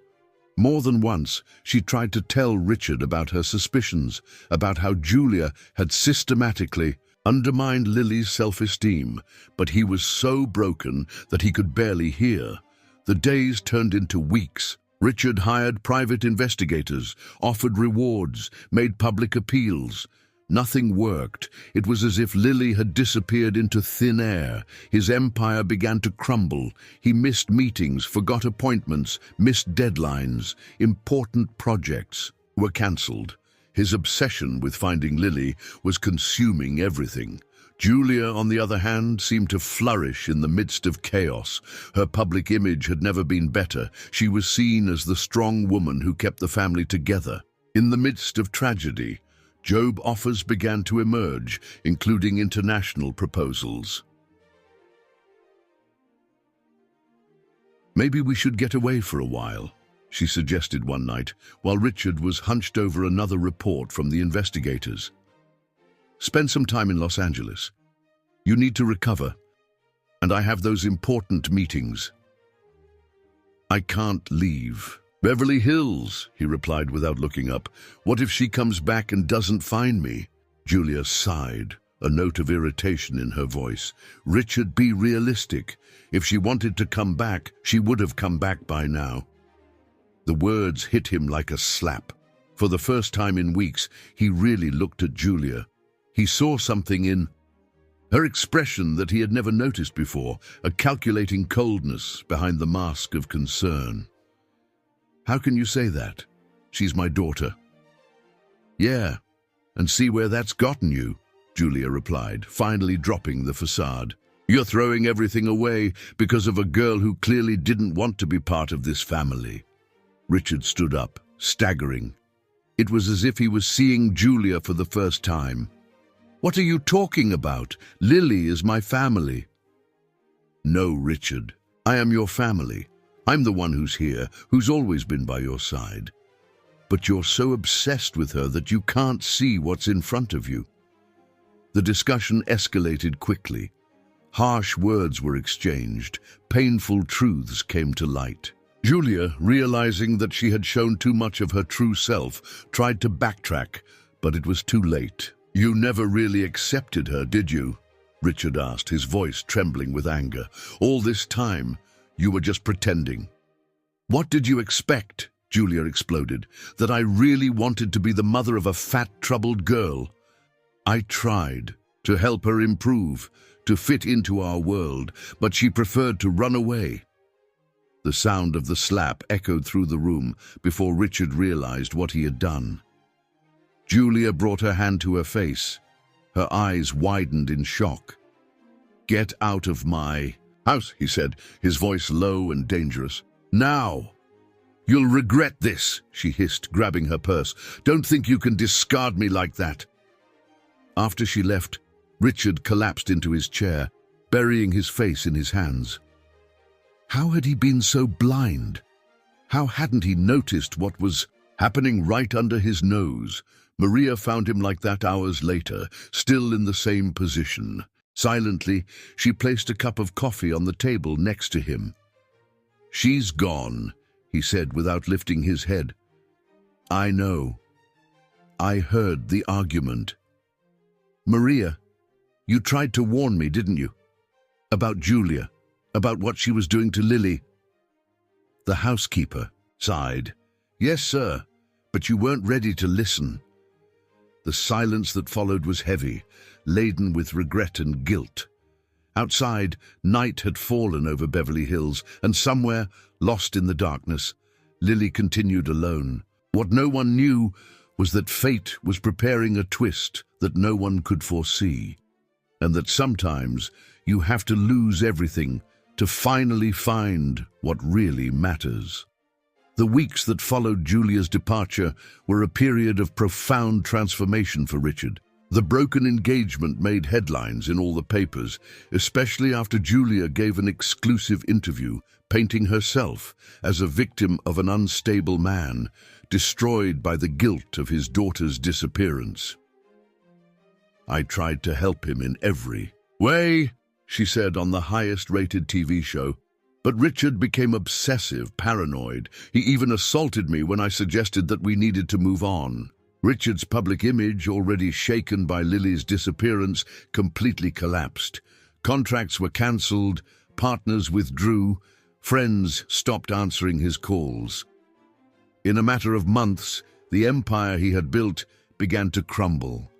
More than once, she tried to tell Richard about her suspicions, about how Julia had systematically undermined Lily's self-esteem, but he was so broken that he could barely hear. The days turned into weeks. Richard hired private investigators, offered rewards, made public appeals. Nothing worked. It was as if Lily had disappeared into thin air. His empire began to crumble. He missed meetings, forgot appointments, missed deadlines. Important projects were cancelled. His obsession with finding Lily was consuming everything. Julia, on the other hand, seemed to flourish in the midst of chaos. Her public image had never been better. She was seen as the strong woman who kept the family together. In the midst of tragedy, job offers began to emerge, including international proposals. "Maybe we should get away for a while," she suggested one night, while Richard was hunched over another report from the investigators. "Spend some time in Los Angeles. You need to recover, and I have those important meetings." "I can't leave." "Beverly Hills," he replied without looking up. "What if she comes back and doesn't find me?" Julia sighed, a note of irritation in her voice. "Richard, be realistic. If she wanted to come back, she would have come back by now." The words hit him like a slap. For the first time in weeks, he really looked at Julia. He saw something in her expression that he had never noticed before, a calculating coldness behind the mask of concern. "How can you say that? She's my daughter." "Yeah, and see where that's gotten you," Julia replied, finally dropping the facade. "You're throwing everything away because of a girl who clearly didn't want to be part of this family." Richard stood up, staggering. It was as if he was seeing Julia for the first time. "What are you talking about? Lily is my family." "No, Richard. I am your family. I'm the one who's here, who's always been by your side. But you're so obsessed with her that you can't see what's in front of you." The discussion escalated quickly. Harsh words were exchanged. Painful truths came to light. Julia, realizing that she had shown too much of her true self, tried to backtrack, but it was too late. "You never really accepted her, did you?" Richard asked, his voice trembling with anger. "All this time, you were just pretending." "What did you expect?" Julia exploded. "That I really wanted to be the mother of a fat, troubled girl? I tried to help her improve, to fit into our world, but she preferred to run away." The sound of the slap echoed through the room before Richard realized what he had done. Julia brought her hand to her face. Her eyes widened in shock. "Get out of my house," he said, his voice low and dangerous. "Now! You'll regret this," she hissed, grabbing her purse. "Don't think you can discard me like that." After she left, Richard collapsed into his chair, burying his face in his hands. How had he been so blind? How hadn't he noticed what was happening right under his nose? Maria found him like that hours later, still in the same position. Silently, she placed a cup of coffee on the table next to him. "She's gone," he said without lifting his head. "I know. I heard the argument." "Maria, you tried to warn me, didn't you? About Julia, about what she was doing to Lily." The housekeeper sighed. "Yes, sir, but you weren't ready to listen." The silence that followed was heavy, laden with regret and guilt. Outside, night had fallen over Beverly Hills, and somewhere, lost in the darkness, Lily continued alone. What no one knew was that fate was preparing a twist that no one could foresee, and that sometimes you have to lose everything to finally find what really matters. The weeks that followed Julia's departure were a period of profound transformation for Richard. The broken engagement made headlines in all the papers, especially after Julia gave an exclusive interview, painting herself as a victim of an unstable man, destroyed by the guilt of his daughter's disappearance. "I tried to help him in every way," she said on the highest-rated TV show. "But Richard became obsessive, paranoid. He even assaulted me when I suggested that we needed to move on." Richard's public image, already shaken by Lily's disappearance, completely collapsed. Contracts were cancelled, partners withdrew, friends stopped answering his calls. In a matter of months, the empire he had built began to crumble,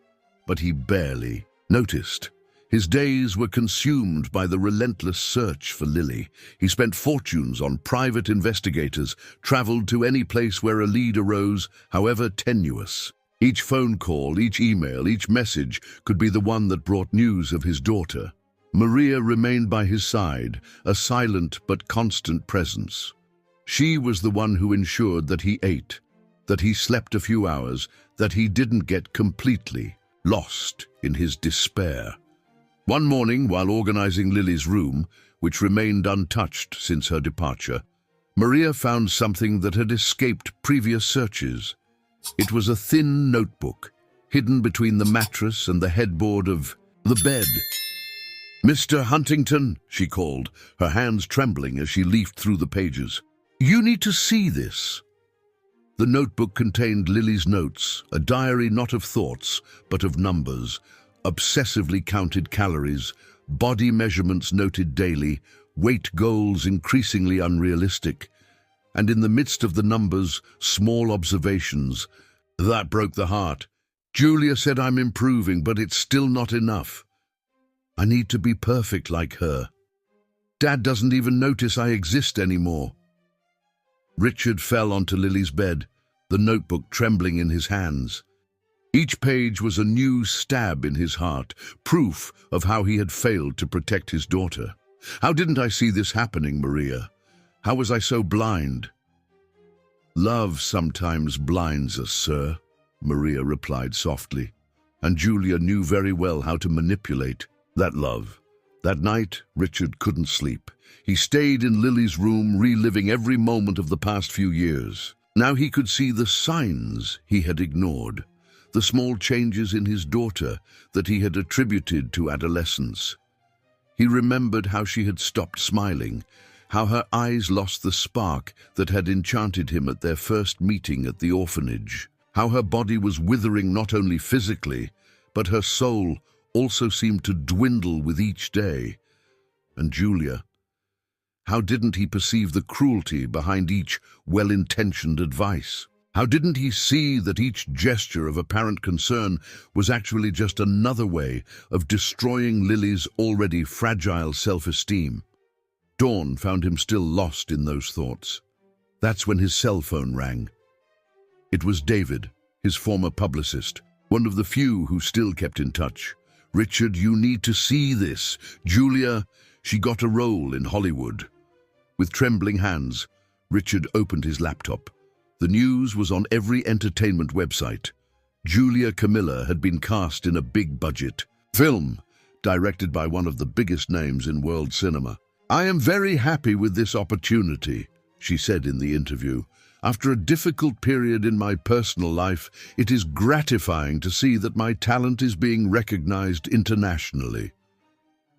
but he barely noticed. His days were consumed by the relentless search for Lily. He spent fortunes on private investigators, traveled to any place where a lead arose, however tenuous. Each phone call, each email, each message could be the one that brought news of his daughter. Maria remained by his side, a silent but constant presence. She was the one who ensured that he ate, that he slept a few hours, that he didn't get completely lost in his despair. One morning, while organizing Lily's room, which remained untouched since her departure, Maria found something that had escaped previous searches. It was a thin notebook, hidden between the mattress and the headboard of the bed. "Mr. Huntington," she called, her hands trembling as she leafed through the pages. "You need to see this." The notebook contained Lily's notes, a diary not of thoughts, but of numbers, obsessively counted calories, body measurements noted daily, weight goals increasingly unrealistic, and in the midst of the numbers, small observations. That broke the heart. "Julia said I'm improving, but it's still not enough. I need to be perfect like her. Dad doesn't even notice I exist anymore." Richard fell onto Lily's bed, the notebook trembling in his hands. Each page was a new stab in his heart, proof of how he had failed to protect his daughter. "How didn't I see this happening, Maria? How was I so blind?" "Love sometimes blinds us, sir," Maria replied softly, and Julia knew very well how to manipulate that love. That night, Richard couldn't sleep. He stayed in Lily's room, reliving every moment of the past few years. Now he could see the signs he had ignored, the small changes in his daughter that he had attributed to adolescence. He remembered how she had stopped smiling, how her eyes lost the spark that had enchanted him at their first meeting at the orphanage, how her body was withering not only physically, but her soul also seemed to dwindle with each day. And Julia, how didn't he perceive the cruelty behind each well-intentioned advice? How didn't he see that each gesture of apparent concern was actually just another way of destroying Lily's already fragile self-esteem? Dawn found him still lost in those thoughts. That's when his cell phone rang. It was David, his former publicist, one of the few who still kept in touch. "Richard, you need to see this. Julia, she got a role in Hollywood." With trembling hands, Richard opened his laptop. The news was on every entertainment website. Julia Camilla had been cast in a big-budget film, directed by one of the biggest names in world cinema. "I am very happy with this opportunity," she said in the interview. "After a difficult period in my personal life, it is gratifying to see that my talent is being recognized internationally."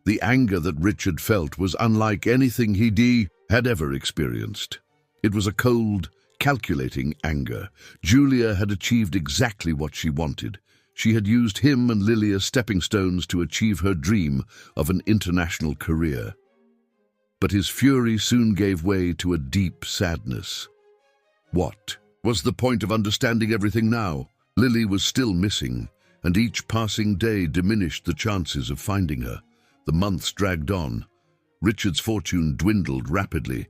The anger that Richard felt was unlike anything he had ever experienced. It was a cold, calculating anger. Julia had achieved exactly what she wanted. She had used him and Lily as stepping stones to achieve her dream of an international career. But his fury soon gave way to a deep sadness. What was the point of understanding everything now? Lily was still missing, and each passing day diminished the chances of finding her. The months dragged on. Richard's fortune dwindled rapidly,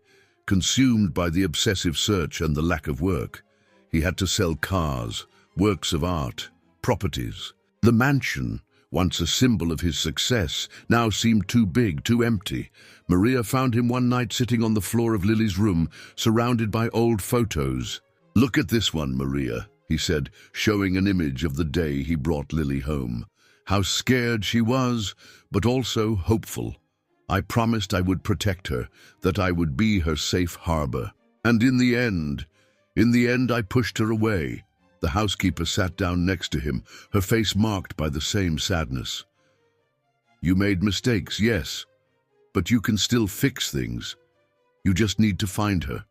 consumed by the obsessive search and the lack of work. He had to sell cars, works of art, properties. The mansion, once a symbol of his success, now seemed too big, too empty. Maria found him one night sitting on the floor of Lily's room, surrounded by old photos. "Look at this one, Maria," he said, showing an image of the day he brought Lily home. How scared she was, but also hopeful. "I promised I would protect her, that I would be her safe harbor. And in the end, I pushed her away." The housekeeper sat down next to him, her face marked by the same sadness. "You made mistakes, yes, but you can still fix things. You just need to find her.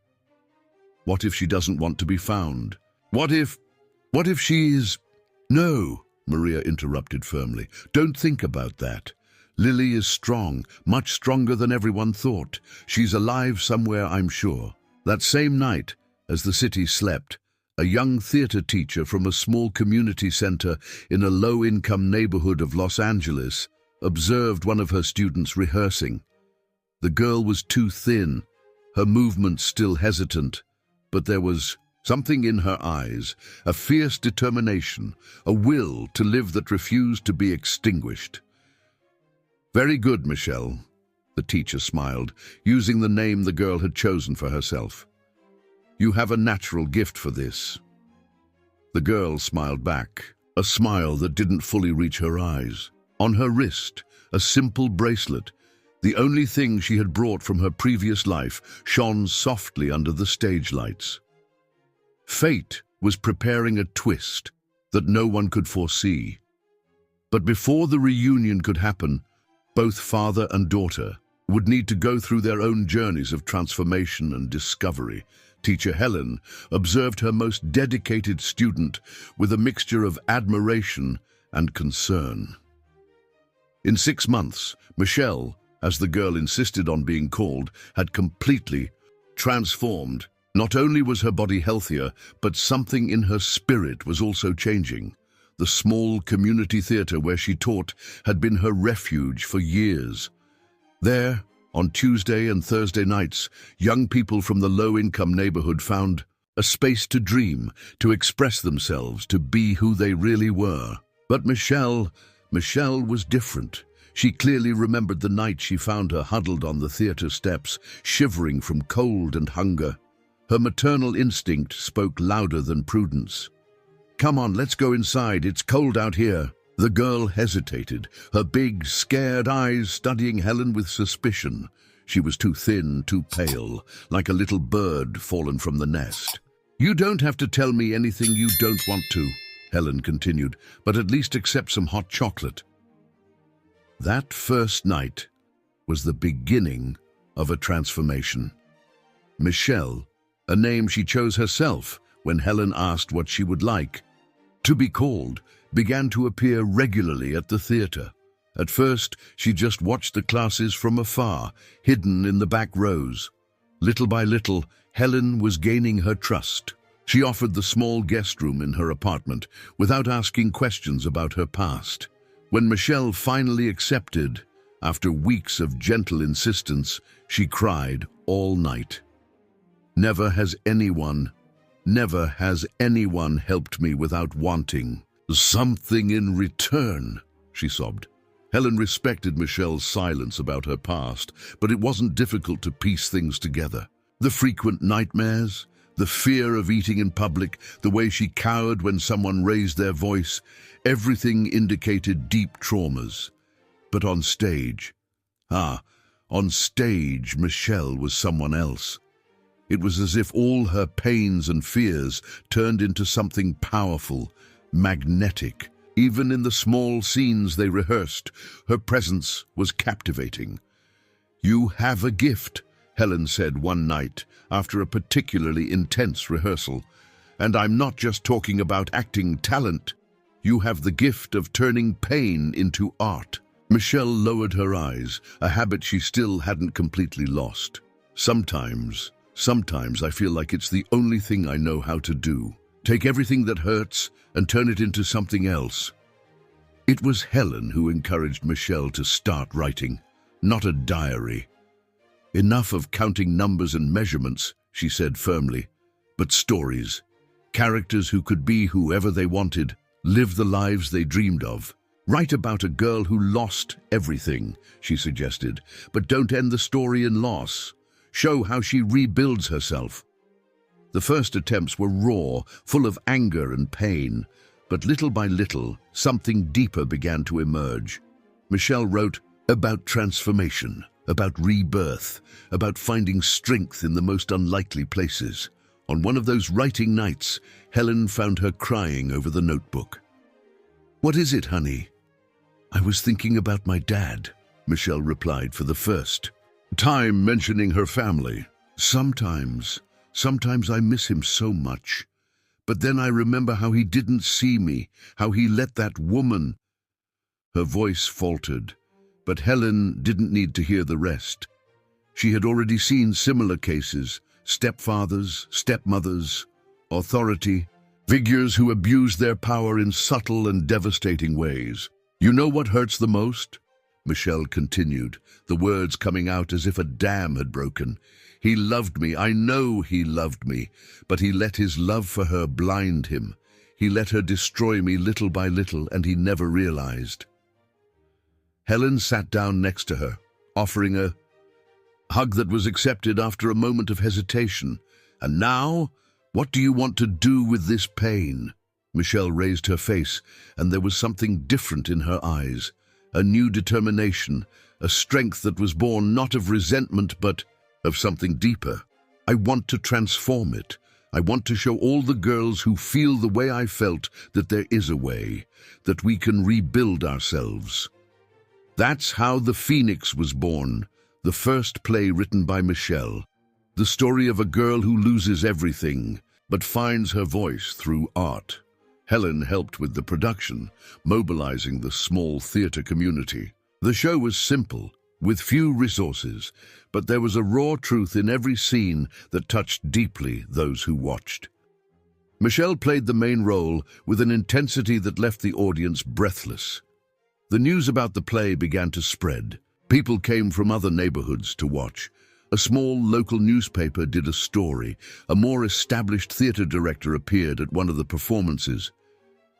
What if she doesn't want to be found? What if she is—" "No," Maria interrupted firmly. "Don't think about that. Lily is strong, much stronger than everyone thought. She's alive somewhere, I'm sure." That same night, as the city slept, a young theater teacher from a small community center in a low-income neighborhood of Los Angeles observed one of her students rehearsing. The girl was too thin, her movements still hesitant, but there was something in her eyes, a fierce determination, a will to live that refused to be extinguished. "Very good, Michelle," the teacher smiled, using the name the girl had chosen for herself. "You have a natural gift for this." The girl smiled back, a smile that didn't fully reach her eyes. On her wrist, a simple bracelet, the only thing she had brought from her previous life, shone softly under the stage lights. Fate was preparing a twist that no one could foresee. But before the reunion could happen, both father and daughter would need to go through their own journeys of transformation and discovery. Teacher Helen observed her most dedicated student with a mixture of admiration and concern. In 6 months, Michelle, as the girl insisted on being called, had completely transformed. Not only was her body healthier, but something in her spirit was also changing. The small community theater where she taught had been her refuge for years. There, on Tuesday and Thursday nights, young people from the low-income neighborhood found a space to dream, to express themselves, to be who they really were. But Michelle was different. She clearly remembered the night she found her huddled on the theater steps, shivering from cold and hunger. Her maternal instinct spoke louder than prudence. "Come on, let's go inside. It's cold out here." The girl hesitated, her big, scared eyes studying Helen with suspicion. She was too thin, too pale, like a little bird fallen from the nest. "You don't have to tell me anything you don't want to," Helen continued, "but at least accept some hot chocolate." That first night was the beginning of a transformation. Michelle, a name she chose herself when Helen asked what she would like to be called, began to appear regularly at the theater. At first, she just watched the classes from afar, hidden in the back rows. Little by little, Helen was gaining her trust. She offered the small guest room in her apartment without asking questions about her past. When Michelle finally accepted, after weeks of gentle insistence, she cried all night. Never has anyone helped me without wanting something in return, she sobbed. Helen respected Michelle's silence about her past, but it wasn't difficult to piece things together. The frequent nightmares, the fear of eating in public, the way she cowered when someone raised their voice, everything indicated deep traumas. But on stage, Michelle was someone else. It was as if all her pains and fears turned into something powerful, magnetic. Even in the small scenes they rehearsed, her presence was captivating. "You have a gift," Helen said one night after a particularly intense rehearsal. "And I'm not just talking about acting talent. You have the gift of turning pain into art." Michelle lowered her eyes, a habit she still hadn't completely lost. Sometimes I feel like it's the only thing I know how to do. Take everything that hurts and turn it into something else. It was Helen who encouraged Michelle to start writing, not a diary. "Enough of counting numbers and measurements," she said firmly, "but stories. Characters who could be whoever they wanted, live the lives they dreamed of. Write about a girl who lost everything," she suggested, "but don't end the story in loss. Show how she rebuilds herself." The first attempts were raw, full of anger and pain, but little by little, something deeper began to emerge. Michelle wrote about transformation, about rebirth, about finding strength in the most unlikely places. On one of those writing nights, Helen found her crying over the notebook. "What is it, honey?" "I was thinking about my dad," Michelle replied for the first time, mentioning her family. Sometimes I miss him so much. But then I remember how he didn't see me, how he let that woman—" Her voice faltered, but Helen didn't need to hear the rest. She had already seen similar cases: stepfathers, stepmothers, authority, figures who abused their power in subtle and devastating ways. "You know what hurts the most?" Michelle continued, the words coming out as if a dam had broken. "He loved me, I know he loved me, but he let his love for her blind him. He let her destroy me little by little, and he never realized." Helen sat down next to her, offering a hug that was accepted after a moment of hesitation. "And now, what do you want to do with this pain?" Michelle raised her face, and there was something different in her eyes. A new determination, a strength that was born not of resentment but of something deeper. "I want to transform it. I want to show all the girls who feel the way I felt that there is a way, that we can rebuild ourselves." That's how The Phoenix was born, the first play written by Michelle. The story of a girl who loses everything, but finds her voice through art. Helen helped with the production, mobilizing the small theater community. The show was simple, with few resources, but there was a raw truth in every scene that touched deeply those who watched. Michelle played the main role with an intensity that left the audience breathless. The news about the play began to spread. People came from other neighborhoods to watch. A small local newspaper did a story. A more established theater director appeared at one of the performances.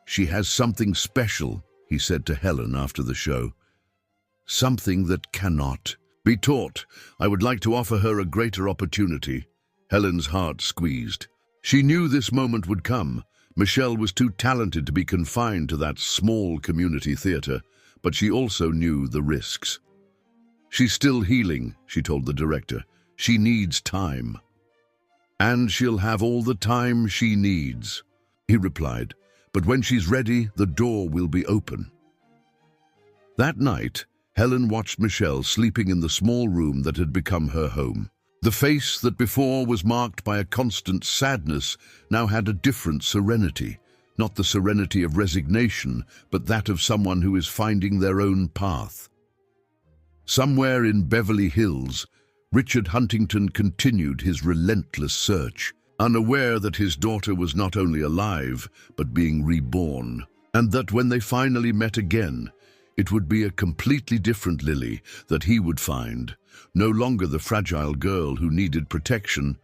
"She has something special," he said to Helen after the show. "Something that cannot be taught. I would like to offer her a greater opportunity." Helen's heart squeezed. She knew this moment would come. Michelle was too talented to be confined to that small community theater, but she also knew the risks. "She's still healing," she told the director. "She needs time." "And she'll have all the time she needs," he replied. "But when she's ready, the door will be open." That night, Helen watched Michelle sleeping in the small room that had become her home. The face that before was marked by a constant sadness now had a different serenity, not the serenity of resignation, but that of someone who is finding their own path. Somewhere in Beverly Hills, Richard Huntington continued his relentless search, unaware that his daughter was not only alive, but being reborn, and that when they finally met again, it would be a completely different Lily that he would find, no longer the fragile girl who needed protection,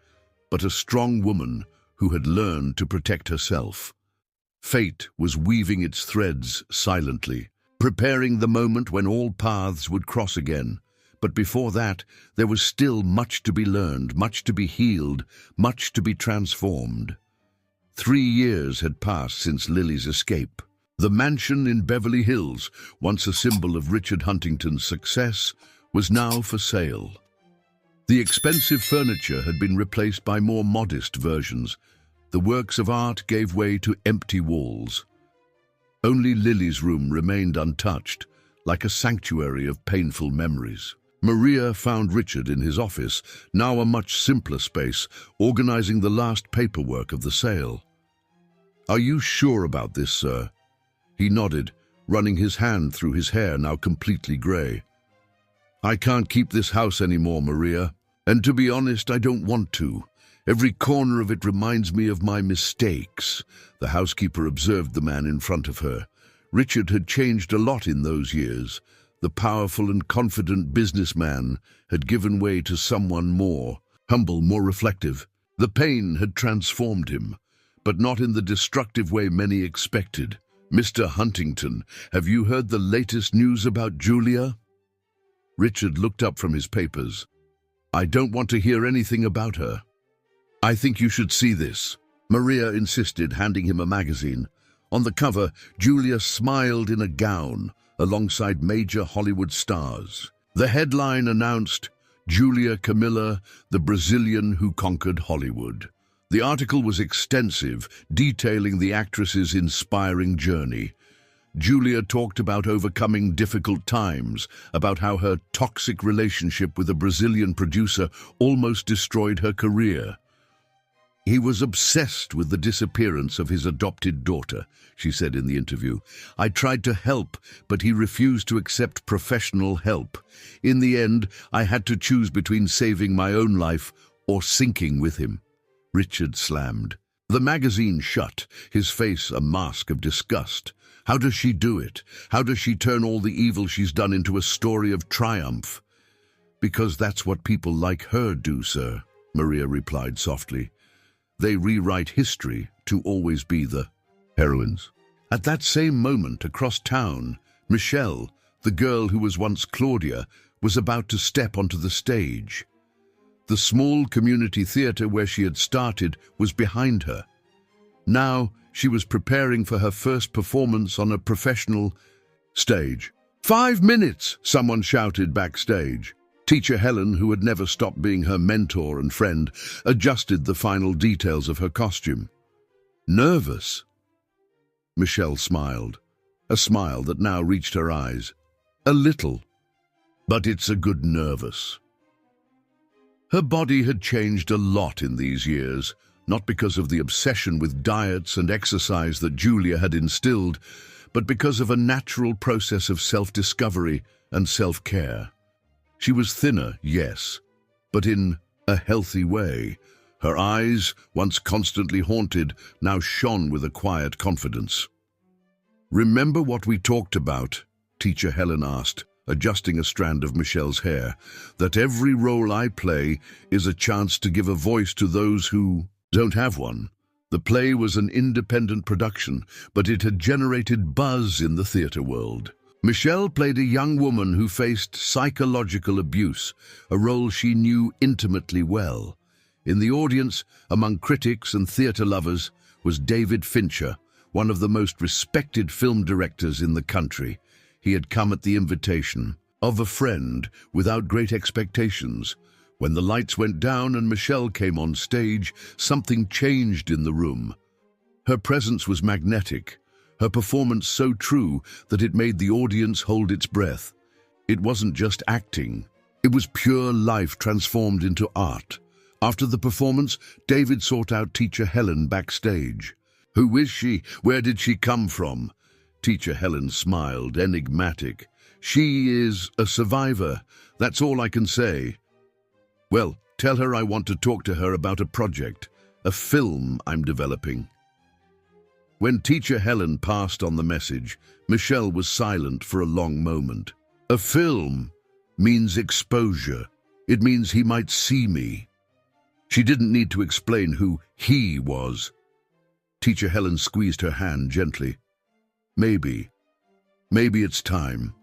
but a strong woman who had learned to protect herself. Fate was weaving its threads silently, preparing the moment when all paths would cross again. But before that, there was still much to be learned, much to be healed, much to be transformed. 3 years had passed since Lily's escape. The mansion in Beverly Hills, once a symbol of Richard Huntington's success, was now for sale. The expensive furniture had been replaced by more modest versions. The works of art gave way to empty walls. Only Lily's room remained untouched, like a sanctuary of painful memories. Maria found Richard in his office, now a much simpler space, organizing the last paperwork of the sale. "Are you sure about this, sir?" He nodded, running his hand through his hair, now completely gray. "I can't keep this house anymore, Maria. And to be honest, I don't want to. Every corner of it reminds me of my mistakes." The housekeeper observed the man in front of her. Richard had changed a lot in those years. The powerful and confident businessman had given way to someone more humble, more reflective. The pain had transformed him, but not in the destructive way many expected. "Mr. Huntington, have you heard the latest news about Julia?" Richard looked up from his papers. "I don't want to hear anything about her." "I think you should see this," Maria insisted, handing him a magazine. On the cover, Julia smiled in a gown, alongside major Hollywood stars. The headline announced, "Julia Camilla, the Brazilian who conquered Hollywood." The article was extensive, detailing the actress's inspiring journey. Julia talked about overcoming difficult times, about how her toxic relationship with a Brazilian producer almost destroyed her career. "He was obsessed with the disappearance of his adopted daughter," she said in the interview. "I tried to help, but he refused to accept professional help. In the end, I had to choose between saving my own life or sinking with him." Richard slammed. The magazine shut, his face a mask of disgust. "How does she do it? How does she turn all the evil she's done into a story of triumph?" "Because that's what people like her do, sir," Maria replied softly. "They rewrite history to always be the heroines." At that same moment, across town, Michelle, the girl who was once Claudia, was about to step onto the stage. The small community theater where she had started was behind her. Now she was preparing for her first performance on a professional stage. "5 minutes!" someone shouted backstage. Teacher Helen, who had never stopped being her mentor and friend, adjusted the final details of her costume. "Nervous?" Michelle smiled, a smile that now reached her eyes. "A little, but it's a good nervous." Her body had changed a lot in these years, not because of the obsession with diets and exercise that Julia had instilled, but because of a natural process of self-discovery and self-care. She was thinner, yes, but in a healthy way. Her eyes, once constantly haunted, now shone with a quiet confidence. "Remember what we talked about?" Teacher Helen asked, adjusting a strand of Michelle's hair. "That every role I play is a chance to give a voice to those who don't have one." The play was an independent production, but it had generated buzz in the theater world. Michelle played a young woman who faced psychological abuse, a role she knew intimately well. In the audience, among critics and theater lovers, was David Fincher, one of the most respected film directors in the country. He had come at the invitation of a friend, without great expectations. When the lights went down and Michelle came on stage, something changed in the room. Her presence was magnetic, her performance so true that it made the audience hold its breath. It wasn't just acting. It was pure life transformed into art. After the performance, David sought out teacher Helen backstage. "Who is she? Where did she come from?" Teacher Helen smiled, enigmatic. "She is a survivor. That's all I can say." "Well, tell her I want to talk to her about a project, a film I'm developing." When teacher Helen passed on the message, Michelle was silent for a long moment. A film means exposure. It means he might see me. She didn't need to explain who he was. Teacher Helen squeezed her hand gently. Maybe it's time."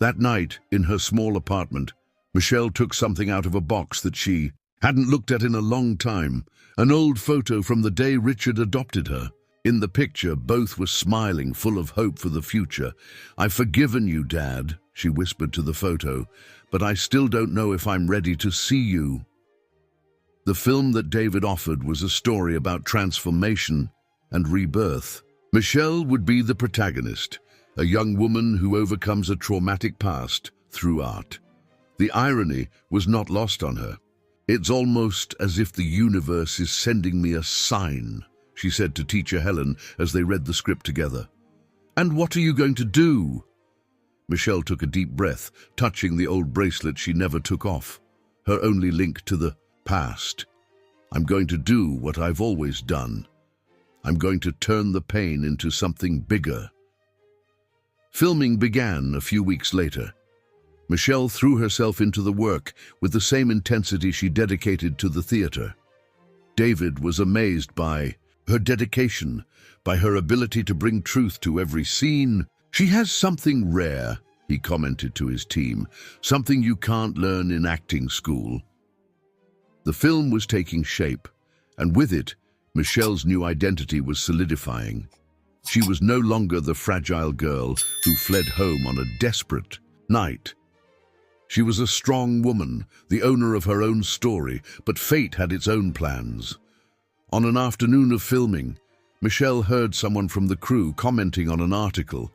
That night, in her small apartment, Michelle took something out of a box that she hadn't looked at in a long time, an old photo from the day Richard adopted her. In the picture, both were smiling, full of hope for the future. "I've forgiven you, Dad," she whispered to the photo, "but I still don't know if I'm ready to see you." The film that David offered was a story about transformation and rebirth. Michelle would be the protagonist, a young woman who overcomes a traumatic past through art. The irony was not lost on her. "It's almost as if the universe is sending me a sign," she said to teacher Helen as they read the script together. "And what are you going to do?" Michelle took a deep breath, touching the old bracelet she never took off, her only link to the past. "I'm going to do what I've always done. I'm going to turn the pain into something bigger." Filming began a few weeks later. Michelle threw herself into the work with the same intensity she dedicated to the theater. David was amazed by her dedication, by her ability to bring truth to every scene. "She has something rare," he commented to his team, "something you can't learn in acting school." The film was taking shape, and with it, Michelle's new identity was solidifying. She was no longer the fragile girl who fled home on a desperate night. She was a strong woman, the owner of her own story, but fate had its own plans. On an afternoon of filming, Michelle heard someone from the crew commenting on an article.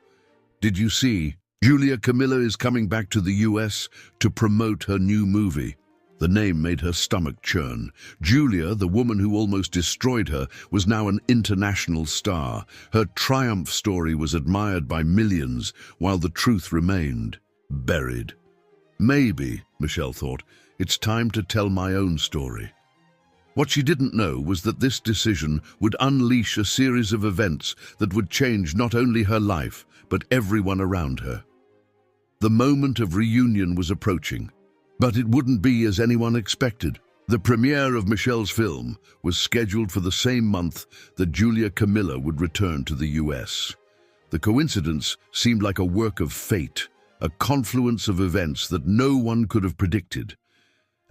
"Did you see? Julia Camilla is coming back to the US to promote her new movie." The name made her stomach churn. Julia, the woman who almost destroyed her, was now an international star. Her triumph story was admired by millions, while the truth remained buried. "Maybe," Michelle thought, "it's time to tell my own story." What she didn't know was that this decision would unleash a series of events that would change not only her life, but everyone around her. The moment of reunion was approaching, but it wouldn't be as anyone expected. The premiere of Michelle's film was scheduled for the same month that Julia Camilla would return to the US. The coincidence seemed like a work of fate, a confluence of events that no one could have predicted.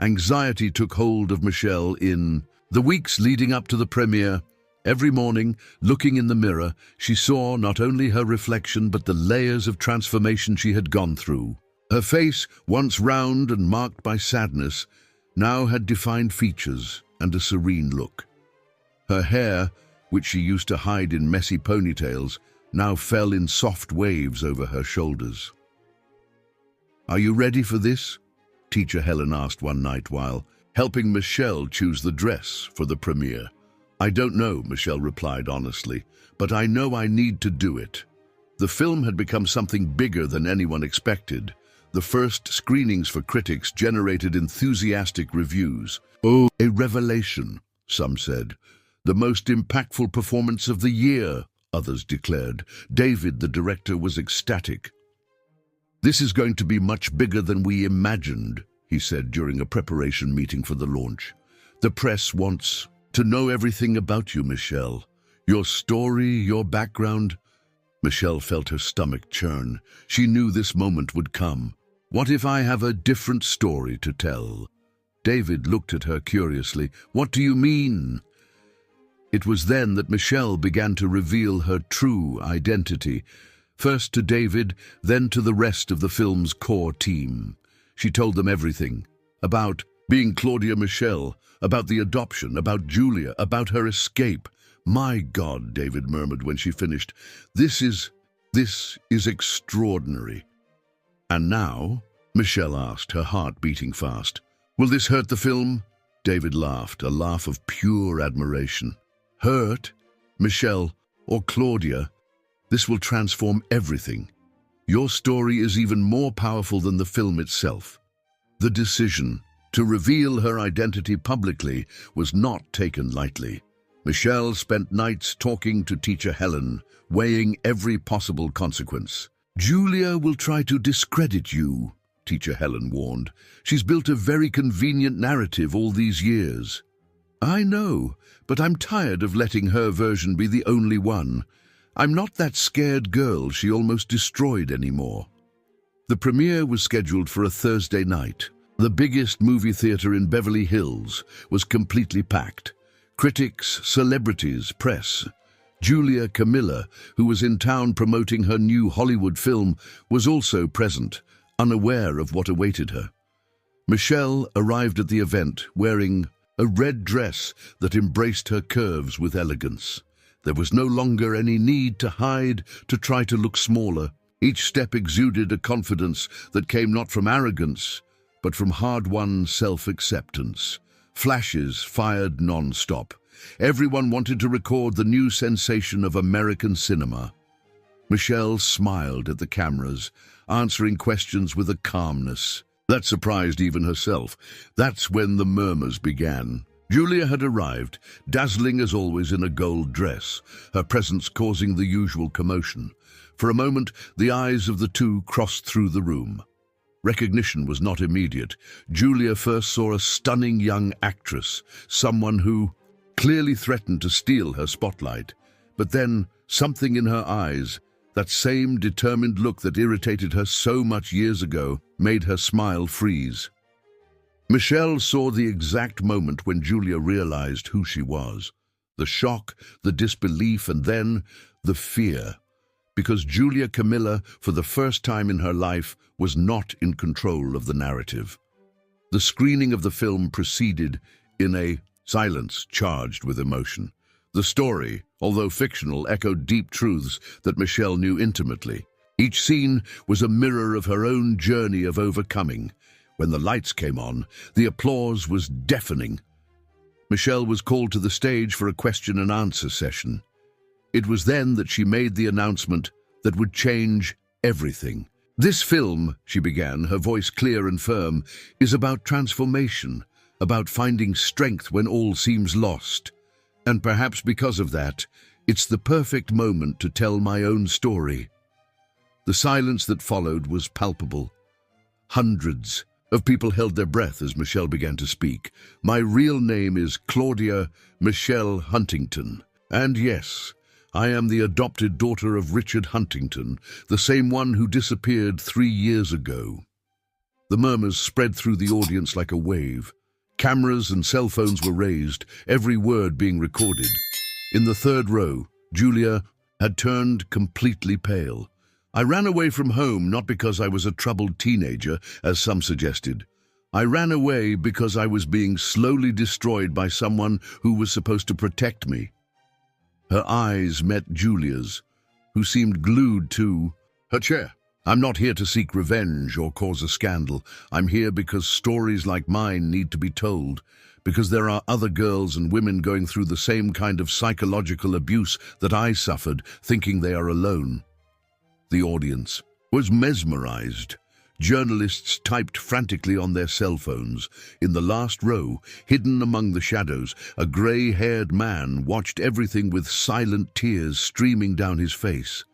Anxiety took hold of Michelle in the weeks leading up to the premiere. Every morning, looking in the mirror, she saw not only her reflection but the layers of transformation she had gone through. Her face, once round and marked by sadness, now had defined features and a serene look. Her hair, which she used to hide in messy ponytails, now fell in soft waves over her shoulders. "Are you ready for this?" Teacher Helen asked one night while helping Michelle choose the dress for the premiere. "I don't know," Michelle replied honestly, "but I know I need to do it." The film had become something bigger than anyone expected. The first screenings for critics generated enthusiastic reviews. "Oh, a revelation," some said. "The most impactful performance of the year," others declared. David, the director, was ecstatic. "This is going to be much bigger than we imagined," he said during a preparation meeting for the launch. "The press wants to know everything about you, Michelle. Your story, your background." Michelle felt her stomach churn. She knew this moment would come. "What if I have a different story to tell?" David looked at her curiously. "What do you mean?" It was then that Michelle began to reveal her true identity, first to David, then to the rest of the film's core team. She told them everything, about being Claudia Michelle, about the adoption, about Julia, about her escape. "My God," David murmured when she finished, This is extraordinary." "And now?" Michelle asked, her heart beating fast. "Will this hurt the film?" David laughed, a laugh of pure admiration. "Hurt? Michelle, or Claudia, this will transform everything. Your story is even more powerful than the film itself." The decision to reveal her identity publicly was not taken lightly. Michelle spent nights talking to teacher Helen, weighing every possible consequence. "Julia will try to discredit you," teacher Helen warned. "She's built a very convenient narrative all these years." "I know, but I'm tired of letting her version be the only one. I'm not that scared girl she almost destroyed anymore." The premiere was scheduled for a Thursday night. The biggest movie theater in Beverly Hills was completely packed. Critics, celebrities, press. Julia Camilla, who was in town promoting her new Hollywood film, was also present, unaware of what awaited her. Michelle arrived at the event wearing a red dress that embraced her curves with elegance. There was no longer any need to hide, to try to look smaller. Each step exuded a confidence that came not from arrogance, but from hard-won self-acceptance. Flashes fired non-stop. Everyone wanted to record the new sensation of American cinema. Michelle smiled at the cameras, answering questions with a calmness that surprised even herself. That's when the murmurs began. Julia had arrived, dazzling as always in a gold dress, her presence causing the usual commotion. For a moment, the eyes of the two crossed through the room. Recognition was not immediate. Julia first saw a stunning young actress, someone who clearly threatened to steal her spotlight. But then, something in her eyes, that same determined look that irritated her so much years ago, made her smile freeze. Michelle saw the exact moment when Julia realized who she was. The shock, the disbelief, and then the fear. Because Julia Camilla, for the first time in her life, was not in control of the narrative. The screening of the film proceeded in a silence charged with emotion. The story, although fictional, echoed deep truths that Michelle knew intimately. Each scene was a mirror of her own journey of overcoming. When the lights came on, the applause was deafening. Michelle was called to the stage for a question and answer session. It was then that she made the announcement that would change everything. "This film," she began, her voice clear and firm, "is about transformation, about finding strength when all seems lost. And perhaps because of that, it's the perfect moment to tell my own story." The silence that followed was palpable. Hundreds of people held their breath as Michelle began to speak. "My real name is Claudia Michelle Huntington. And yes, I am the adopted daughter of Richard Huntington, the same one who disappeared 3 years ago." The murmurs spread through the audience like a wave. Cameras and cell phones were raised, every word being recorded. In the third row, Julia had turned completely pale. "I ran away from home not because I was a troubled teenager, as some suggested. I ran away because I was being slowly destroyed by someone who was supposed to protect me." Her eyes met Julia's, who seemed glued to her chair. "I'm not here to seek revenge or cause a scandal. I'm here because stories like mine need to be told, because there are other girls and women going through the same kind of psychological abuse that I suffered, thinking they are alone." The audience was mesmerized. Journalists typed frantically on their cell phones. In the last row, hidden among the shadows, a gray-haired man watched everything with silent tears streaming down his face.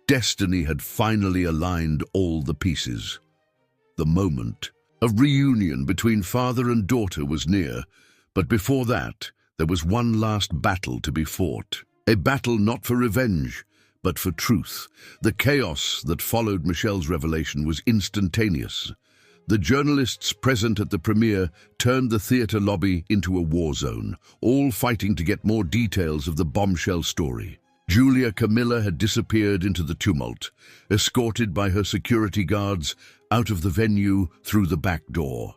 Destiny had finally aligned all the pieces. The moment of reunion between father and daughter was near, but before that, there was one last battle to be fought. A battle not for revenge, but for truth. The chaos that followed Michelle's revelation was instantaneous. The journalists present at the premiere turned the theater lobby into a war zone, all fighting to get more details of the bombshell story. Julia Camilla had disappeared into the tumult, escorted by her security guards out of the venue through the back door.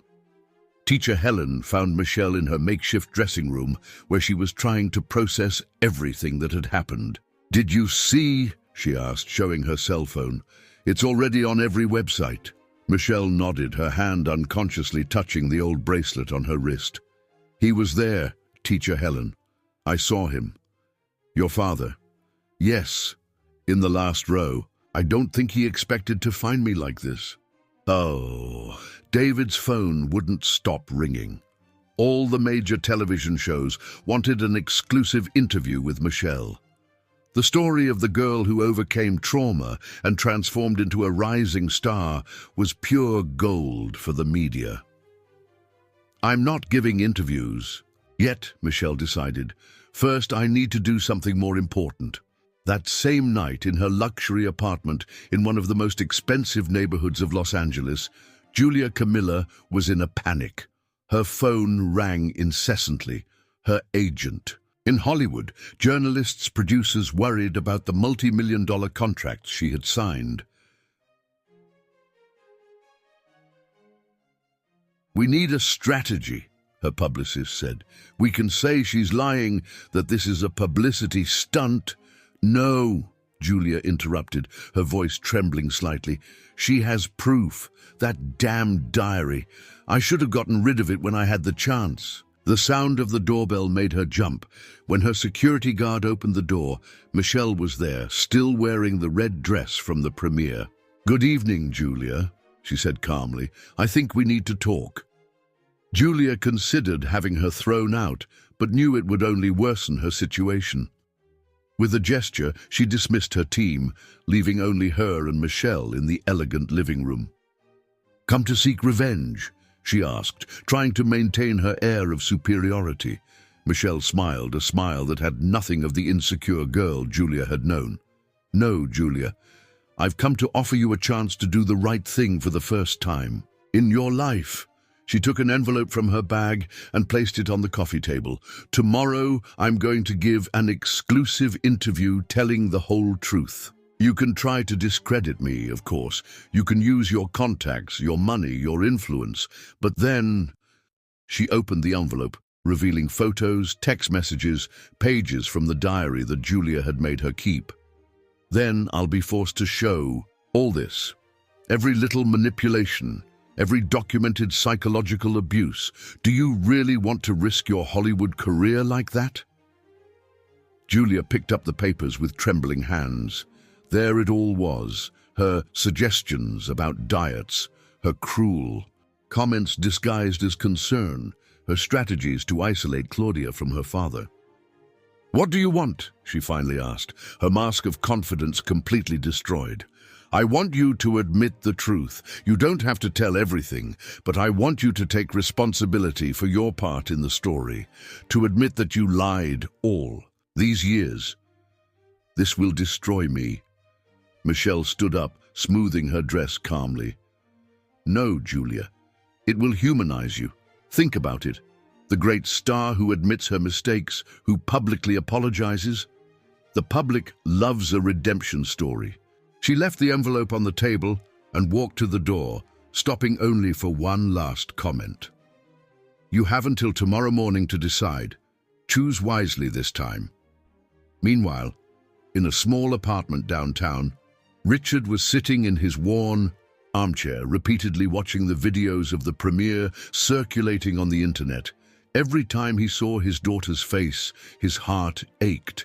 Teacher Helen found Michelle in her makeshift dressing room, where she was trying to process everything that had happened. "Did you see?" she asked, showing her cell phone. It's already on every website. Michelle nodded, her hand unconsciously touching the old bracelet on her wrist. He was there, Teacher Helen. I saw him. Your father? Yes, in the last row. I don't think he expected to find me like this. Oh, David's phone wouldn't stop ringing. All the major television shows wanted an exclusive interview with Michelle. The story of the girl who overcame trauma and transformed into a rising star was pure gold for the media. I'm not giving interviews. Yet, Michelle decided. First, I need to do something more important. That same night, in her luxury apartment in one of the most expensive neighborhoods of Los Angeles, Julia Camilla was in a panic. Her phone rang incessantly. Her agent. In Hollywood, journalists, producers worried about the multi-million-dollar contracts she had signed. We need a strategy, her publicist said. We can say she's lying, that this is a publicity stunt. No, Julia interrupted, her voice trembling slightly. She has proof. That damned diary. I should have gotten rid of it when I had the chance. The sound of the doorbell made her jump. When her security guard opened the door, Michelle was there, still wearing the red dress from the premiere. Good evening, Julia, she said calmly. I think we need to talk. Julia considered having her thrown out, but knew it would only worsen her situation. With a gesture, she dismissed her team, leaving only her and Michelle in the elegant living room. Come to seek revenge? She asked, trying to maintain her air of superiority. Michelle smiled, a smile that had nothing of the insecure girl Julia had known. No, Julia, I've come to offer you a chance to do the right thing for the first time in your life. She took an envelope from her bag and placed it on the coffee table. Tomorrow, I'm going to give an exclusive interview telling the whole truth. You can try to discredit me, of course. You can use your contacts, your money, your influence. But then... She opened the envelope, revealing photos, text messages, pages from the diary that Julia had made her keep. Then I'll be forced to show all this. Every little manipulation, every documented psychological abuse. Do you really want to risk your Hollywood career like that? Julia picked up the papers with trembling hands. There it all was, her suggestions about diets, her cruel comments disguised as concern, her strategies to isolate Claudia from her father. What do you want? She finally asked, her mask of confidence completely destroyed. I want you to admit the truth. You don't have to tell everything, but I want you to take responsibility for your part in the story, to admit that you lied all these years. This will destroy me. Michelle stood up, smoothing her dress calmly. No, Julia. It will humanize you. Think about it. The great star who admits her mistakes, who publicly apologizes. The public loves a redemption story. She left the envelope on the table and walked to the door, stopping only for one last comment. You have until tomorrow morning to decide. Choose wisely this time. Meanwhile, in a small apartment downtown, Richard was sitting in his worn armchair, repeatedly watching the videos of the premiere circulating on the internet. Every time he saw his daughter's face, his heart ached.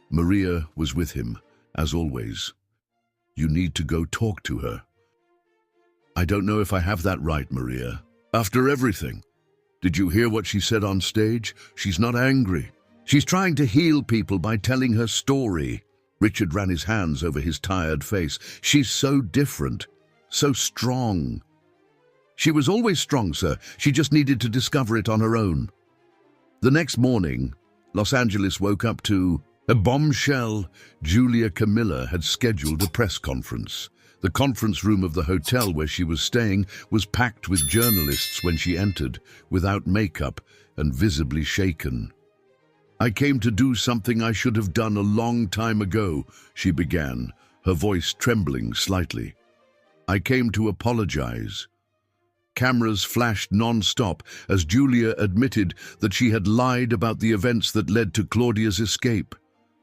Maria was with him, as always. You need to go talk to her. I don't know if I have that right, Maria. After everything. Did you hear what she said on stage? She's not angry. She's trying to heal people by telling her story. Richard ran his hands over his tired face. She's so different, so strong. She was always strong, sir. She just needed to discover it on her own. The next morning, Los Angeles woke up to a bombshell. Julia Camilla had scheduled a press conference. The conference room of the hotel where she was staying was packed with journalists when she entered, without makeup and visibly shaken. I came to do something I should have done a long time ago, she began, her voice trembling slightly. I came to apologize. Cameras flashed non-stop as Julia admitted that she had lied about the events that led to Claudia's escape.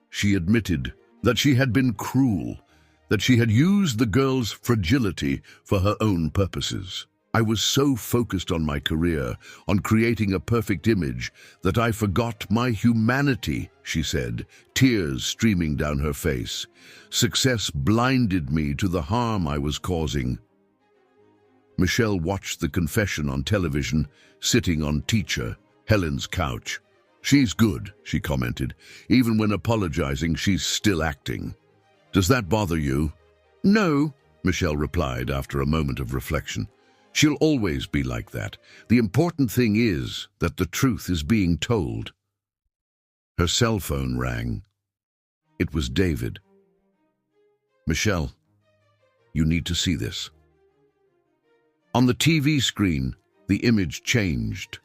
She admitted that she had been cruel, that she had used the girl's fragility for her own purposes. I was so focused on my career, on creating a perfect image, that I forgot my humanity, she said, tears streaming down her face. Success blinded me to the harm I was causing. Michelle watched the confession on television, sitting on teacher Helen's couch. She's good, she commented. Even when apologizing, she's still acting. Does that bother you? No, Michelle replied after a moment of reflection. She'll always be like that. The important thing is that the truth is being told. Her cell phone rang. It was David. Michelle, you need to see this. On the TV screen, the image changed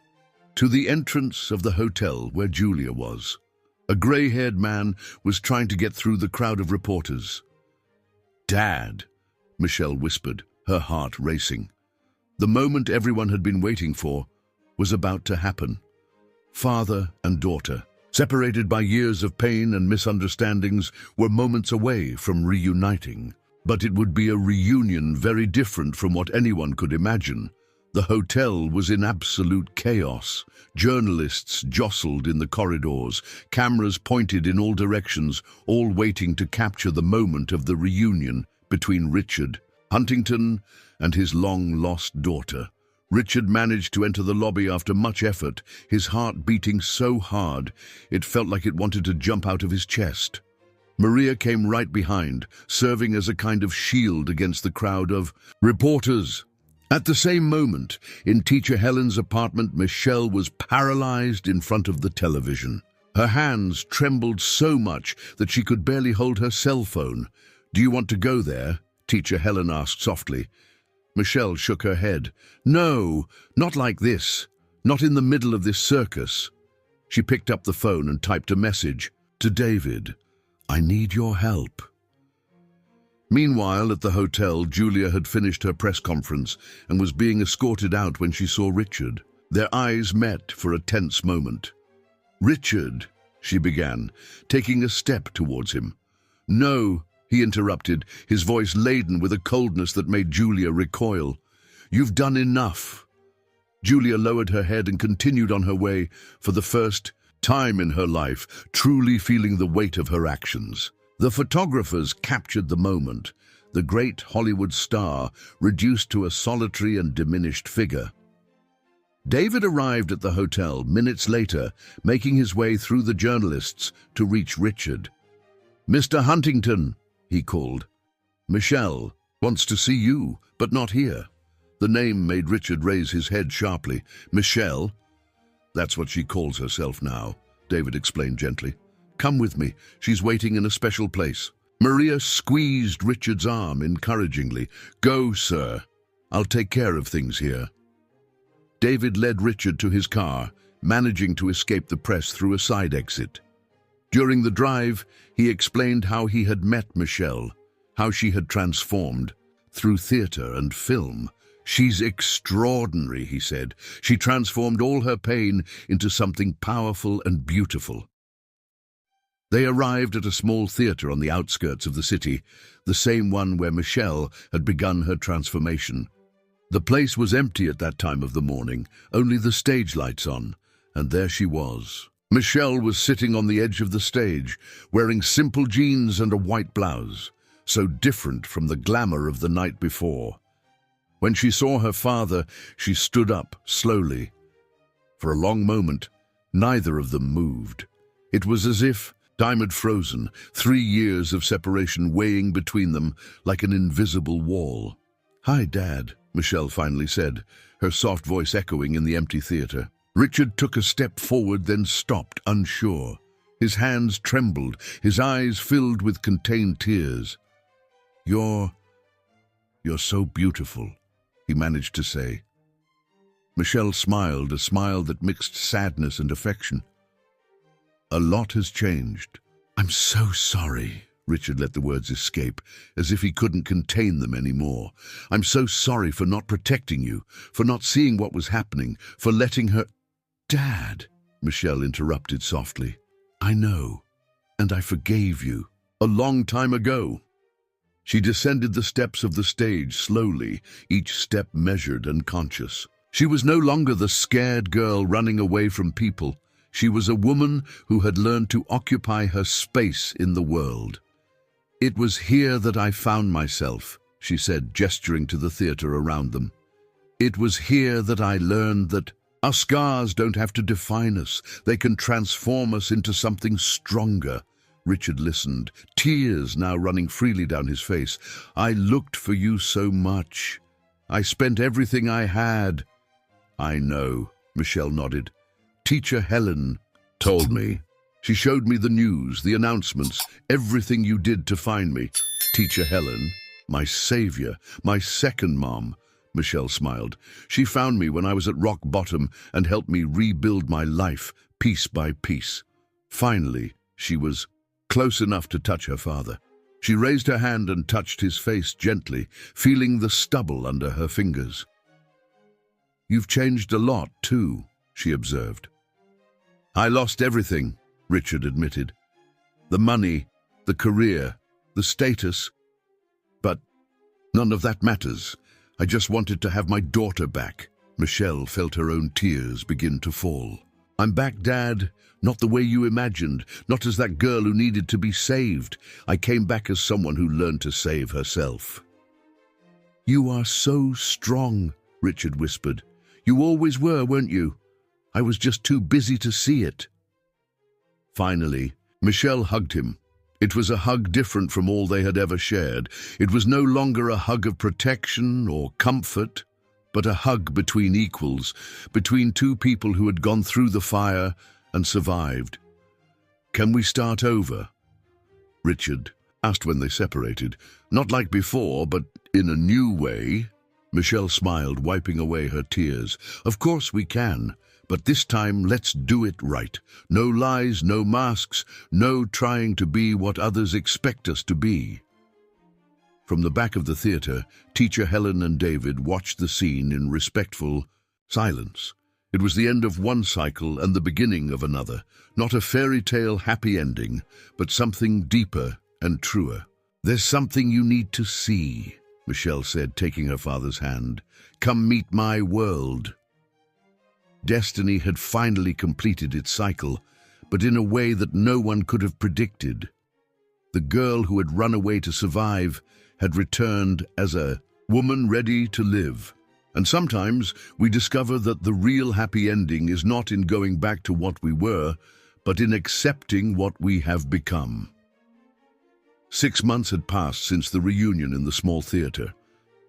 to the entrance of the hotel where Julia was. A gray-haired man was trying to get through the crowd of reporters. Dad, Michelle whispered, her heart racing. The moment everyone had been waiting for was about to happen. Father and daughter, separated by years of pain and misunderstandings, were moments away from reuniting. But it would be a reunion very different from what anyone could imagine. The hotel was in absolute chaos. Journalists jostled in the corridors, cameras pointed in all directions, all waiting to capture the moment of the reunion between Richard Huntington and his long-lost daughter. Richard managed to enter the lobby after much effort, his heart beating so hard it felt like it wanted to jump out of his chest. Maria came right behind, serving as a kind of shield against the crowd of reporters. At the same moment, in Teacher Helen's apartment, Michelle was paralyzed in front of the television. Her hands trembled so much that she could barely hold her cell phone. "Do you want to go there?" Teacher Helen asked softly. Michelle shook her head. "No, not like this. Not in the middle of this circus." She picked up the phone and typed a message. "To David, I need your help." Meanwhile, at the hotel, Julia had finished her press conference and was being escorted out when she saw Richard. Their eyes met for a tense moment. "Richard," she began, taking a step towards him. "No," he interrupted, his voice laden with a coldness that made Julia recoil. "You've done enough." Julia lowered her head and continued on her way, for the first time in her life, truly feeling the weight of her actions. The photographers captured the moment, the great Hollywood star reduced to a solitary and diminished figure. David arrived at the hotel minutes later, making his way through the journalists to reach Richard. "Mr. Huntington," he called. "Michelle wants to see you, but not here." The name made Richard raise his head sharply. "Michelle?" "That's what she calls herself now," David explained gently. "Come with me. She's waiting in a special place." Maria squeezed Richard's arm encouragingly. "Go, sir. I'll take care of things here." David led Richard to his car, managing to escape the press through a side exit. During the drive, he explained how he had met Michelle, how she had transformed through theater and film. "She's extraordinary," he said. "She transformed all her pain into something powerful and beautiful." They arrived at a small theater on the outskirts of the city, the same one where Michelle had begun her transformation. The place was empty at that time of the morning, only the stage lights on, and there she was. Michelle was sitting on the edge of the stage, wearing simple jeans and a white blouse, so different from the glamour of the night before. When she saw her father, she stood up slowly. For a long moment, neither of them moved. It was as if time had frozen, 3 years of separation weighing between them like an invisible wall. "Hi, Dad," Michelle finally said, her soft voice echoing in the empty theater. Richard took a step forward, then stopped, unsure. His hands trembled, his eyes filled with contained tears. You're so beautiful," he managed to say. Michelle smiled, a smile that mixed sadness and affection. "A lot has changed." "I'm so sorry," Richard let the words escape, as if he couldn't contain them anymore. "I'm so sorry for not protecting you, for not seeing what was happening, for letting her—" "Dad," Michelle interrupted softly. "I know, and I forgave you a long time ago." She descended the steps of the stage slowly, each step measured and conscious. She was no longer the scared girl running away from people. She was a woman who had learned to occupy her space in the world. "It was here that I found myself," she said, gesturing to the theater around them. "It was here that I learned that our scars don't have to define us. They can transform us into something stronger." Richard listened, tears now running freely down his face. "I looked for you so much. I spent everything I had." "I know," Michelle nodded. "Teacher Helen told me. She showed me the news, the announcements, everything you did to find me." "Teacher Helen, my savior, my second mom," Michelle smiled. "She found me when I was at rock bottom and helped me rebuild my life, piece by piece." Finally, she was close enough to touch her father. She raised her hand and touched his face gently, feeling the stubble under her fingers. "You've changed a lot, too," she observed. "I lost everything," Richard admitted. "The money, the career, the status. But none of that matters. I just wanted to have my daughter back." Michelle felt her own tears begin to fall. "I'm back, Dad. Not the way you imagined, not as that girl who needed to be saved. I came back as someone who learned to save herself." "You are so strong," Richard whispered. "You always were, weren't you? I was just too busy to see it." Finally, Michelle hugged him. It was a hug different from all they had ever shared. It was no longer a hug of protection or comfort, but a hug between equals, between two people who had gone through the fire and survived. "Can we start over?" Richard asked when they separated. "Not like before, but in a new way." Michelle smiled, wiping away her tears. "Of course we can, but this time let's do it right. No lies, no masks, no trying to be what others expect us to be." From the back of the theater, Teacher Helen and David watched the scene in respectful silence. It was the end of one cycle and the beginning of another. Not a fairy tale happy ending, but something deeper and truer. "There's something you need to see," Michelle said, taking her father's hand. "Come meet my world." Destiny had finally completed its cycle, but in a way that no one could have predicted. The girl who had run away to survive had returned as a woman ready to live. And sometimes we discover that the real happy ending is not in going back to what we were, but in accepting what we have become. 6 months had passed since the reunion in the small theater.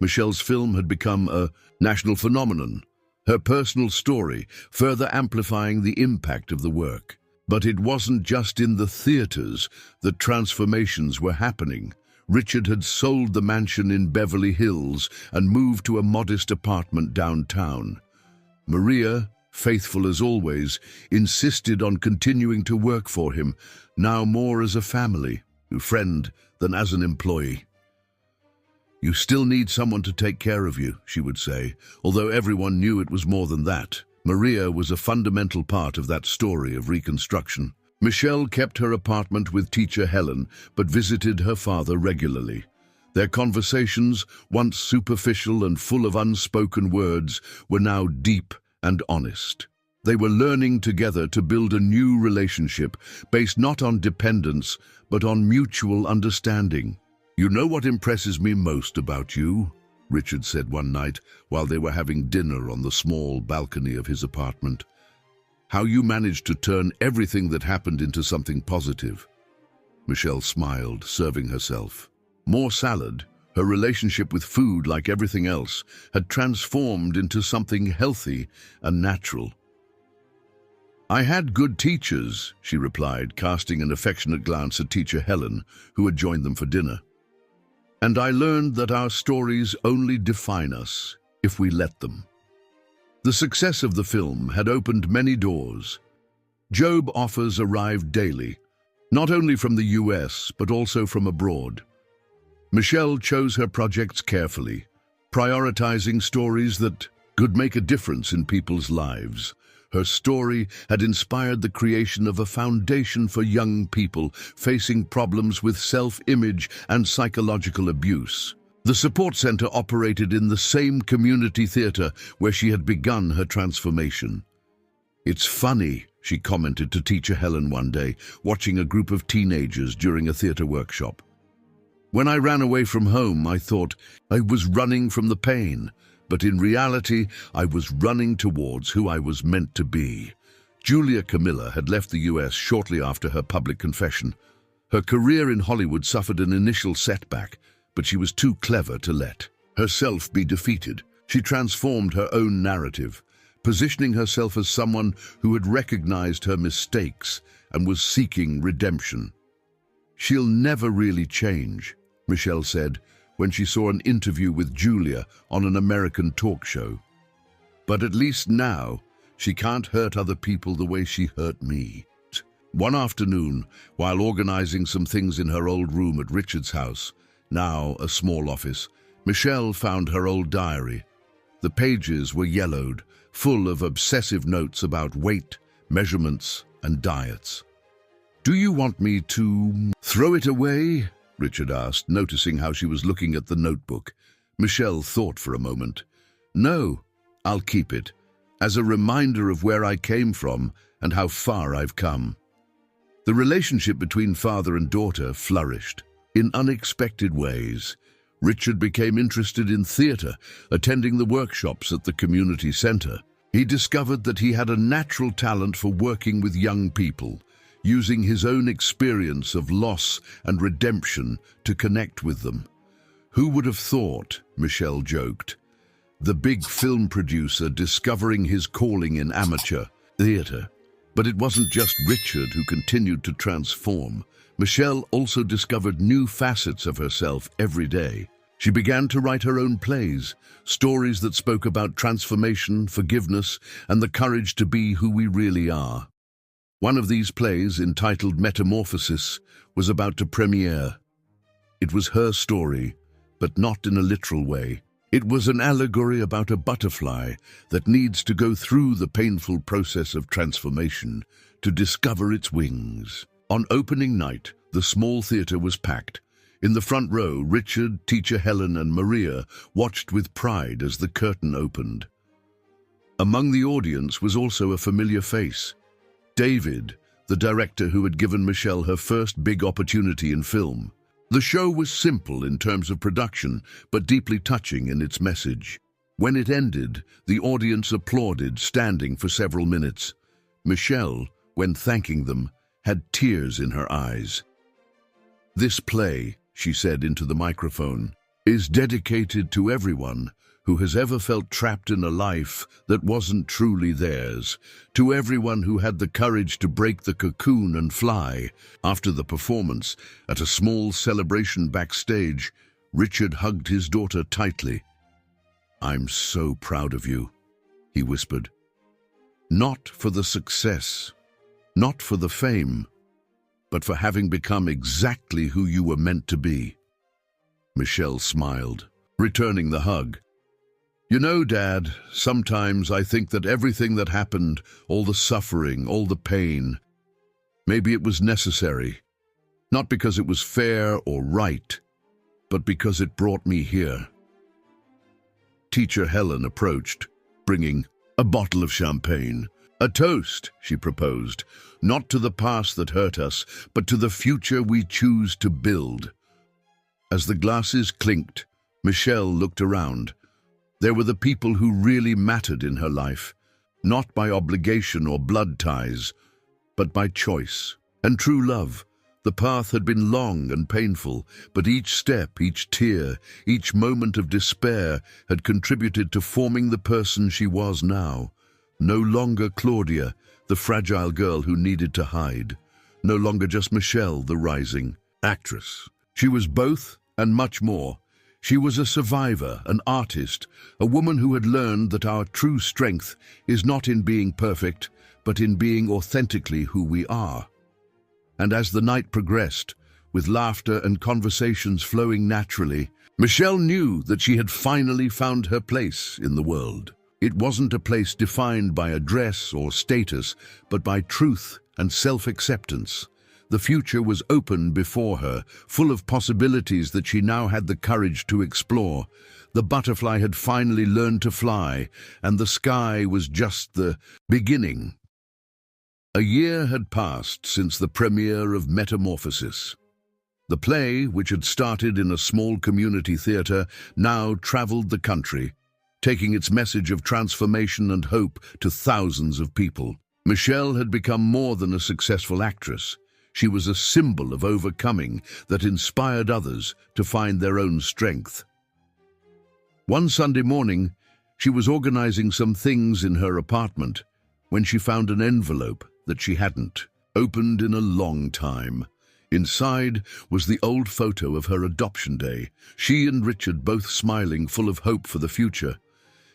Michelle's film had become a national phenomenon, her personal story further amplifying the impact of the work. But it wasn't just in the theaters that transformations were happening. Richard had sold the mansion in Beverly Hills and moved to a modest apartment downtown. Maria, faithful as always, insisted on continuing to work for him, now more as a family friend than as an employee. "You still need someone to take care of you," she would say, although everyone knew it was more than that. Maria was a fundamental part of that story of reconstruction. Michelle kept her apartment with Teacher Helen, but visited her father regularly. Their conversations, once superficial and full of unspoken words, were now deep and honest. They were learning together to build a new relationship based not on dependence, but on mutual understanding. "You know what impresses me most about you?" Richard said one night while they were having dinner on the small balcony of his apartment. "How you managed to turn everything that happened into something positive." Michelle smiled, serving herself. More salad, her relationship with food, like everything else, had transformed into something healthy and natural. "I had good teachers," she replied, casting an affectionate glance at Teacher Helen, who had joined them for dinner. "And I learned that our stories only define us if we let them." The success of the film had opened many doors. Job offers arrived daily, not only from the US, but also from abroad. Michelle chose her projects carefully, prioritizing stories that could make a difference in people's lives. Her story had inspired the creation of a foundation for young people facing problems with self-image and psychological abuse. The support center operated in the same community theater where she had begun her transformation. "It's funny," she commented to teacher Helen one day, watching a group of teenagers during a theater workshop. "When I ran away from home, I thought I was running from the pain. But in reality, I was running towards who I was meant to be." Julia Camilla had left the US shortly after her public confession. Her career in Hollywood suffered an initial setback, but she was too clever to let herself be defeated. She transformed her own narrative, positioning herself as someone who had recognized her mistakes and was seeking redemption. "She'll never really change," Michelle said when she saw an interview with Julia on an American talk show. "But at least now, she can't hurt other people the way she hurt me." One afternoon, while organizing some things in her old room at Richard's house, now a small office, Michelle found her old diary. The pages were yellowed, full of obsessive notes about weight, measurements, and diets. "Do you want me to throw it away?" Richard asked, noticing how she was looking at the notebook. Michelle thought for a moment. "No, I'll keep it, as a reminder of where I came from and how far I've come." The relationship between father and daughter flourished in unexpected ways. Richard became interested in theater, attending the workshops at the community center. He discovered that he had a natural talent for working with young people, using his own experience of loss and redemption to connect with them. "Who would have thought," Michelle joked, "the big film producer discovering his calling in amateur theater?" But it wasn't just Richard who continued to transform. Michelle also discovered new facets of herself every day. She began to write her own plays, stories that spoke about transformation, forgiveness, and the courage to be who we really are. One of these plays, entitled Metamorphosis, was about to premiere. It was her story, but not in a literal way. It was an allegory about a butterfly that needs to go through the painful process of transformation to discover its wings. On opening night, the small theater was packed. In the front row, Richard, teacher Helen, and Maria watched with pride as the curtain opened. Among the audience was also a familiar face. David, the director who had given Michelle her first big opportunity in film. The show was simple in terms of production, but deeply touching in its message. When it ended, the audience applauded, standing for several minutes. Michelle, when thanking them, had tears in her eyes. "This play," she said into the microphone, "is dedicated to everyone who has ever felt trapped in a life that wasn't truly theirs, to everyone who had the courage to break the cocoon and fly." After the performance, at a small celebration backstage, Richard hugged his daughter tightly. "I'm so proud of you," he whispered. "Not for the success, not for the fame, but for having become exactly who you were meant to be." Michelle smiled, returning the hug. "You know, Dad, sometimes I think that everything that happened, all the suffering, all the pain, maybe it was necessary. Not because it was fair or right, but because it brought me here." Teacher Helen approached, bringing a bottle of champagne. "A toast," she proposed, "not to the past that hurt us, but to the future we choose to build." As the glasses clinked, Michelle looked around. There were the people who really mattered in her life, not by obligation or blood ties, but by choice and true love. The path had been long and painful, but each step, each tear, each moment of despair had contributed to forming the person she was now. No longer Claudia, the fragile girl who needed to hide. No longer just Michelle, the rising actress. She was both and much more. She was a survivor, an artist, a woman who had learned that our true strength is not in being perfect, but in being authentically who we are. And as the night progressed, with laughter and conversations flowing naturally, Michelle knew that she had finally found her place in the world. It wasn't a place defined by address or status, but by truth and self-acceptance. The future was open before her, full of possibilities that she now had the courage to explore. The butterfly had finally learned to fly, and the sky was just the beginning. A year had passed since the premiere of Metamorphosis. The play, which had started in a small community theatre, now travelled the country, taking its message of transformation and hope to thousands of people. Michelle had become more than a successful actress. She was a symbol of overcoming that inspired others to find their own strength. One Sunday morning, she was organizing some things in her apartment when she found an envelope that she hadn't opened in a long time. Inside was the old photo of her adoption day, she and Richard both smiling, full of hope for the future.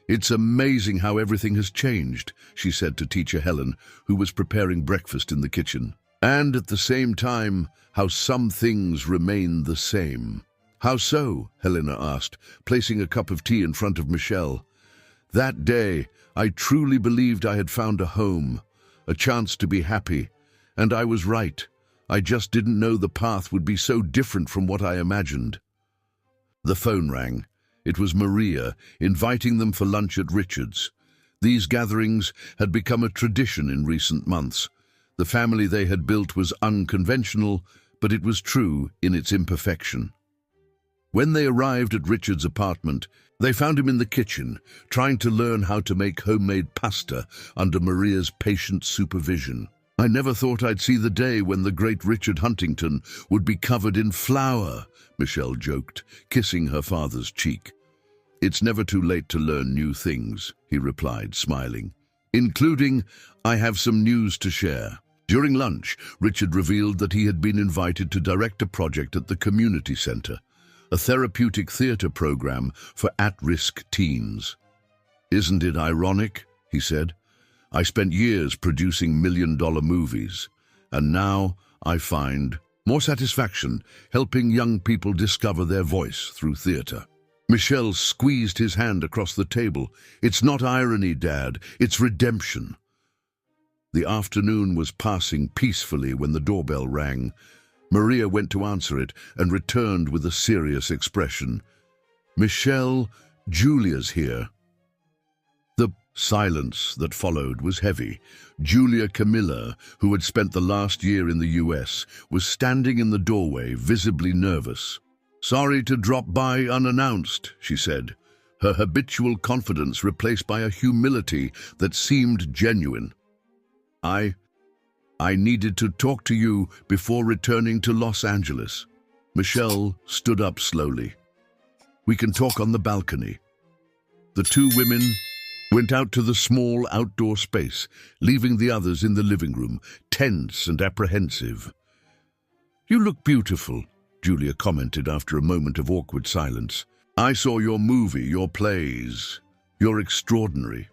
"It's amazing how everything has changed," she said to teacher Helen, who was preparing breakfast in the kitchen. "And at the same time, how some things remain the same." "How so?" Helena asked, placing a cup of tea in front of Michelle. "That day, I truly believed I had found a home, a chance to be happy, and I was right. I just didn't know the path would be so different from what I imagined." The phone rang. It was Maria, inviting them for lunch at Richard's. These gatherings had become a tradition in recent months. The family they had built was unconventional, but it was true in its imperfection. When they arrived at Richard's apartment, they found him in the kitchen, trying to learn how to make homemade pasta under Maria's patient supervision. "I never thought I'd see the day when the great Richard Huntington would be covered in flour," Michelle joked, kissing her father's cheek. "It's never too late to learn new things," he replied, smiling. "Including, I have some news to share." During lunch, Richard revealed that he had been invited to direct a project at the community center, a therapeutic theater program for at-risk teens. "Isn't it ironic?" he said. "I spent years producing million-dollar movies, and now I find more satisfaction helping young people discover their voice through theater." Michelle squeezed his hand across the table. "It's not irony, Dad, it's redemption." The afternoon was passing peacefully when the doorbell rang. Maria went to answer it and returned with a serious expression. "Michelle, Julia's here." The silence that followed was heavy. Julia Camilla, who had spent the last year in the US, was standing in the doorway, visibly nervous. "Sorry to drop by unannounced," she said, her habitual confidence replaced by a humility that seemed genuine. I needed to talk to you before returning to Los Angeles." Michelle stood up slowly. "We can talk on the balcony." The two women went out to the small outdoor space, leaving the others in the living room, tense and apprehensive. "You look beautiful," Julia commented after a moment of awkward silence. "I saw your movie, your plays. You're extraordinary."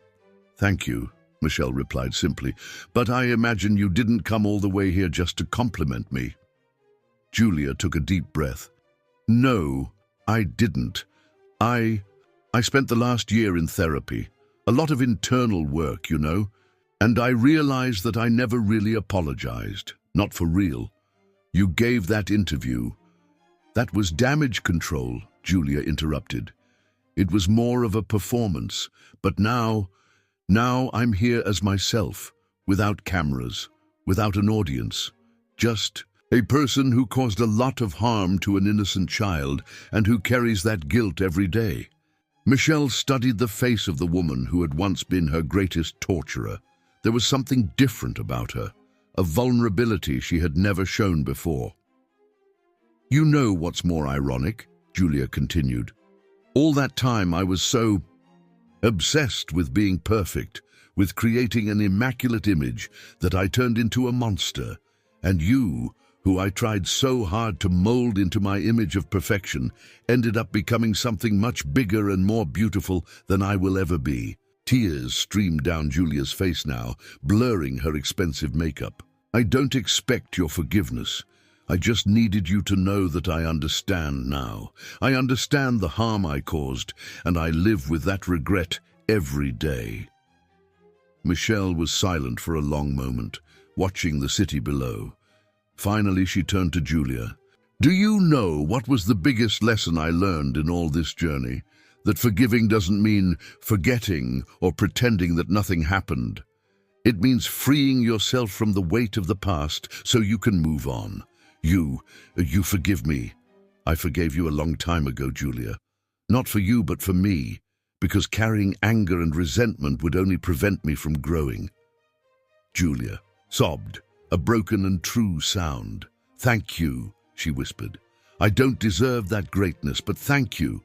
"Thank you," Michelle replied simply, "but I imagine you didn't come all the way here just to compliment me." Julia took a deep breath. "No, I didn't. I spent the last year in therapy, a lot of internal work, you know, and I realized that I never really apologized, not for real. You gave that interview." "That was damage control," Julia interrupted. "It was more of a performance, but now I'm here as myself, without cameras, without an audience, just a person who caused a lot of harm to an innocent child and who carries that guilt every day." Michelle studied the face of the woman who had once been her greatest torturer. There was something different about her, a vulnerability she had never shown before. "You know what's more ironic?" Julia continued. "All that time I was so obsessed with being perfect, with creating an immaculate image, that I turned into a monster. And you, who I tried so hard to mold into my image of perfection, ended up becoming something much bigger and more beautiful than I will ever be." Tears streamed down Julia's face now, blurring her expensive makeup. "I don't expect your forgiveness. I just needed you to know that I understand now. I understand the harm I caused, and I live with that regret every day. Michelle was silent for a long moment, watching the city below. Finally, she turned to Julia. Do you know what was the biggest lesson I learned in all this journey? That forgiving doesn't mean forgetting or pretending that nothing happened. It means freeing yourself from the weight of the past so you can move on. You forgive me. I forgave you a long time ago, Julia. Not for you, but for me, because carrying anger and resentment would only prevent me from growing. Julia sobbed, a broken and true sound. Thank you, she whispered. I don't deserve that greatness, but thank you.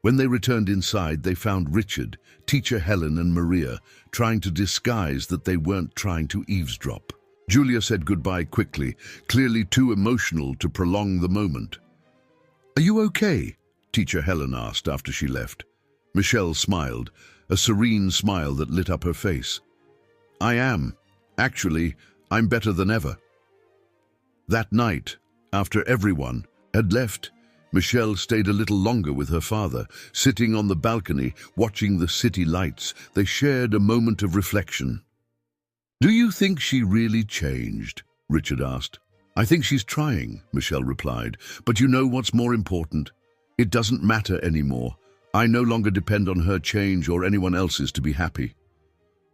When they returned inside, they found Richard, teacher Helen, and Maria trying to disguise that they weren't trying to eavesdrop. Julia said goodbye quickly, clearly too emotional to prolong the moment. Are you okay? Teacher Helen asked after she left. Michelle smiled, a serene smile that lit up her face. I am. Actually, I'm better than ever. That night, after everyone had left, Michelle stayed a little longer with her father. Sitting on the balcony, watching the city lights, they shared a moment of reflection. Do you think she really changed? Richard asked. I think she's trying, Michelle replied. But you know what's more important? It doesn't matter anymore. I no longer depend on her change or anyone else's to be happy.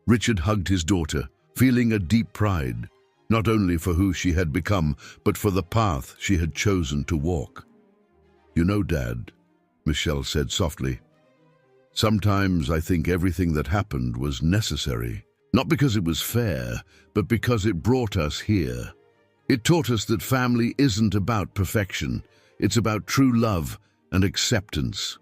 Richard hugged his daughter, feeling a deep pride, not only for who she had become, but for the path she had chosen to walk. You know, Dad, Michelle said softly, sometimes I think everything that happened was necessary, not because it was fair, but because it brought us here. It taught us that family isn't about perfection, it's about true love and acceptance.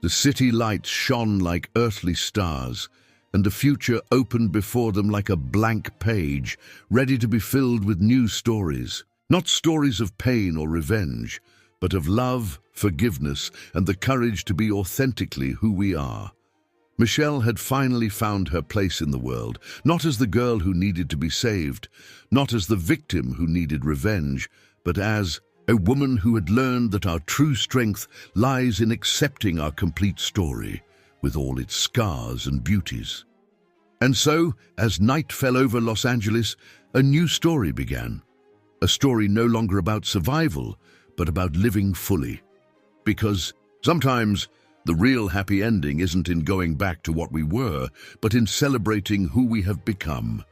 The city lights shone like earthly stars, and the future opened before them like a blank page, ready to be filled with new stories. Not stories of pain or revenge, but of love, forgiveness, and the courage to be authentically who we are. Michelle had finally found her place in the world, not as the girl who needed to be saved, not as the victim who needed revenge, but as a woman who had learned that our true strength lies in accepting our complete story, with all its scars and beauties. And so, as night fell over Los Angeles, a new story began. A story no longer about survival, but about living fully. Because sometimes the real happy ending isn't in going back to what we were, but in celebrating who we have become.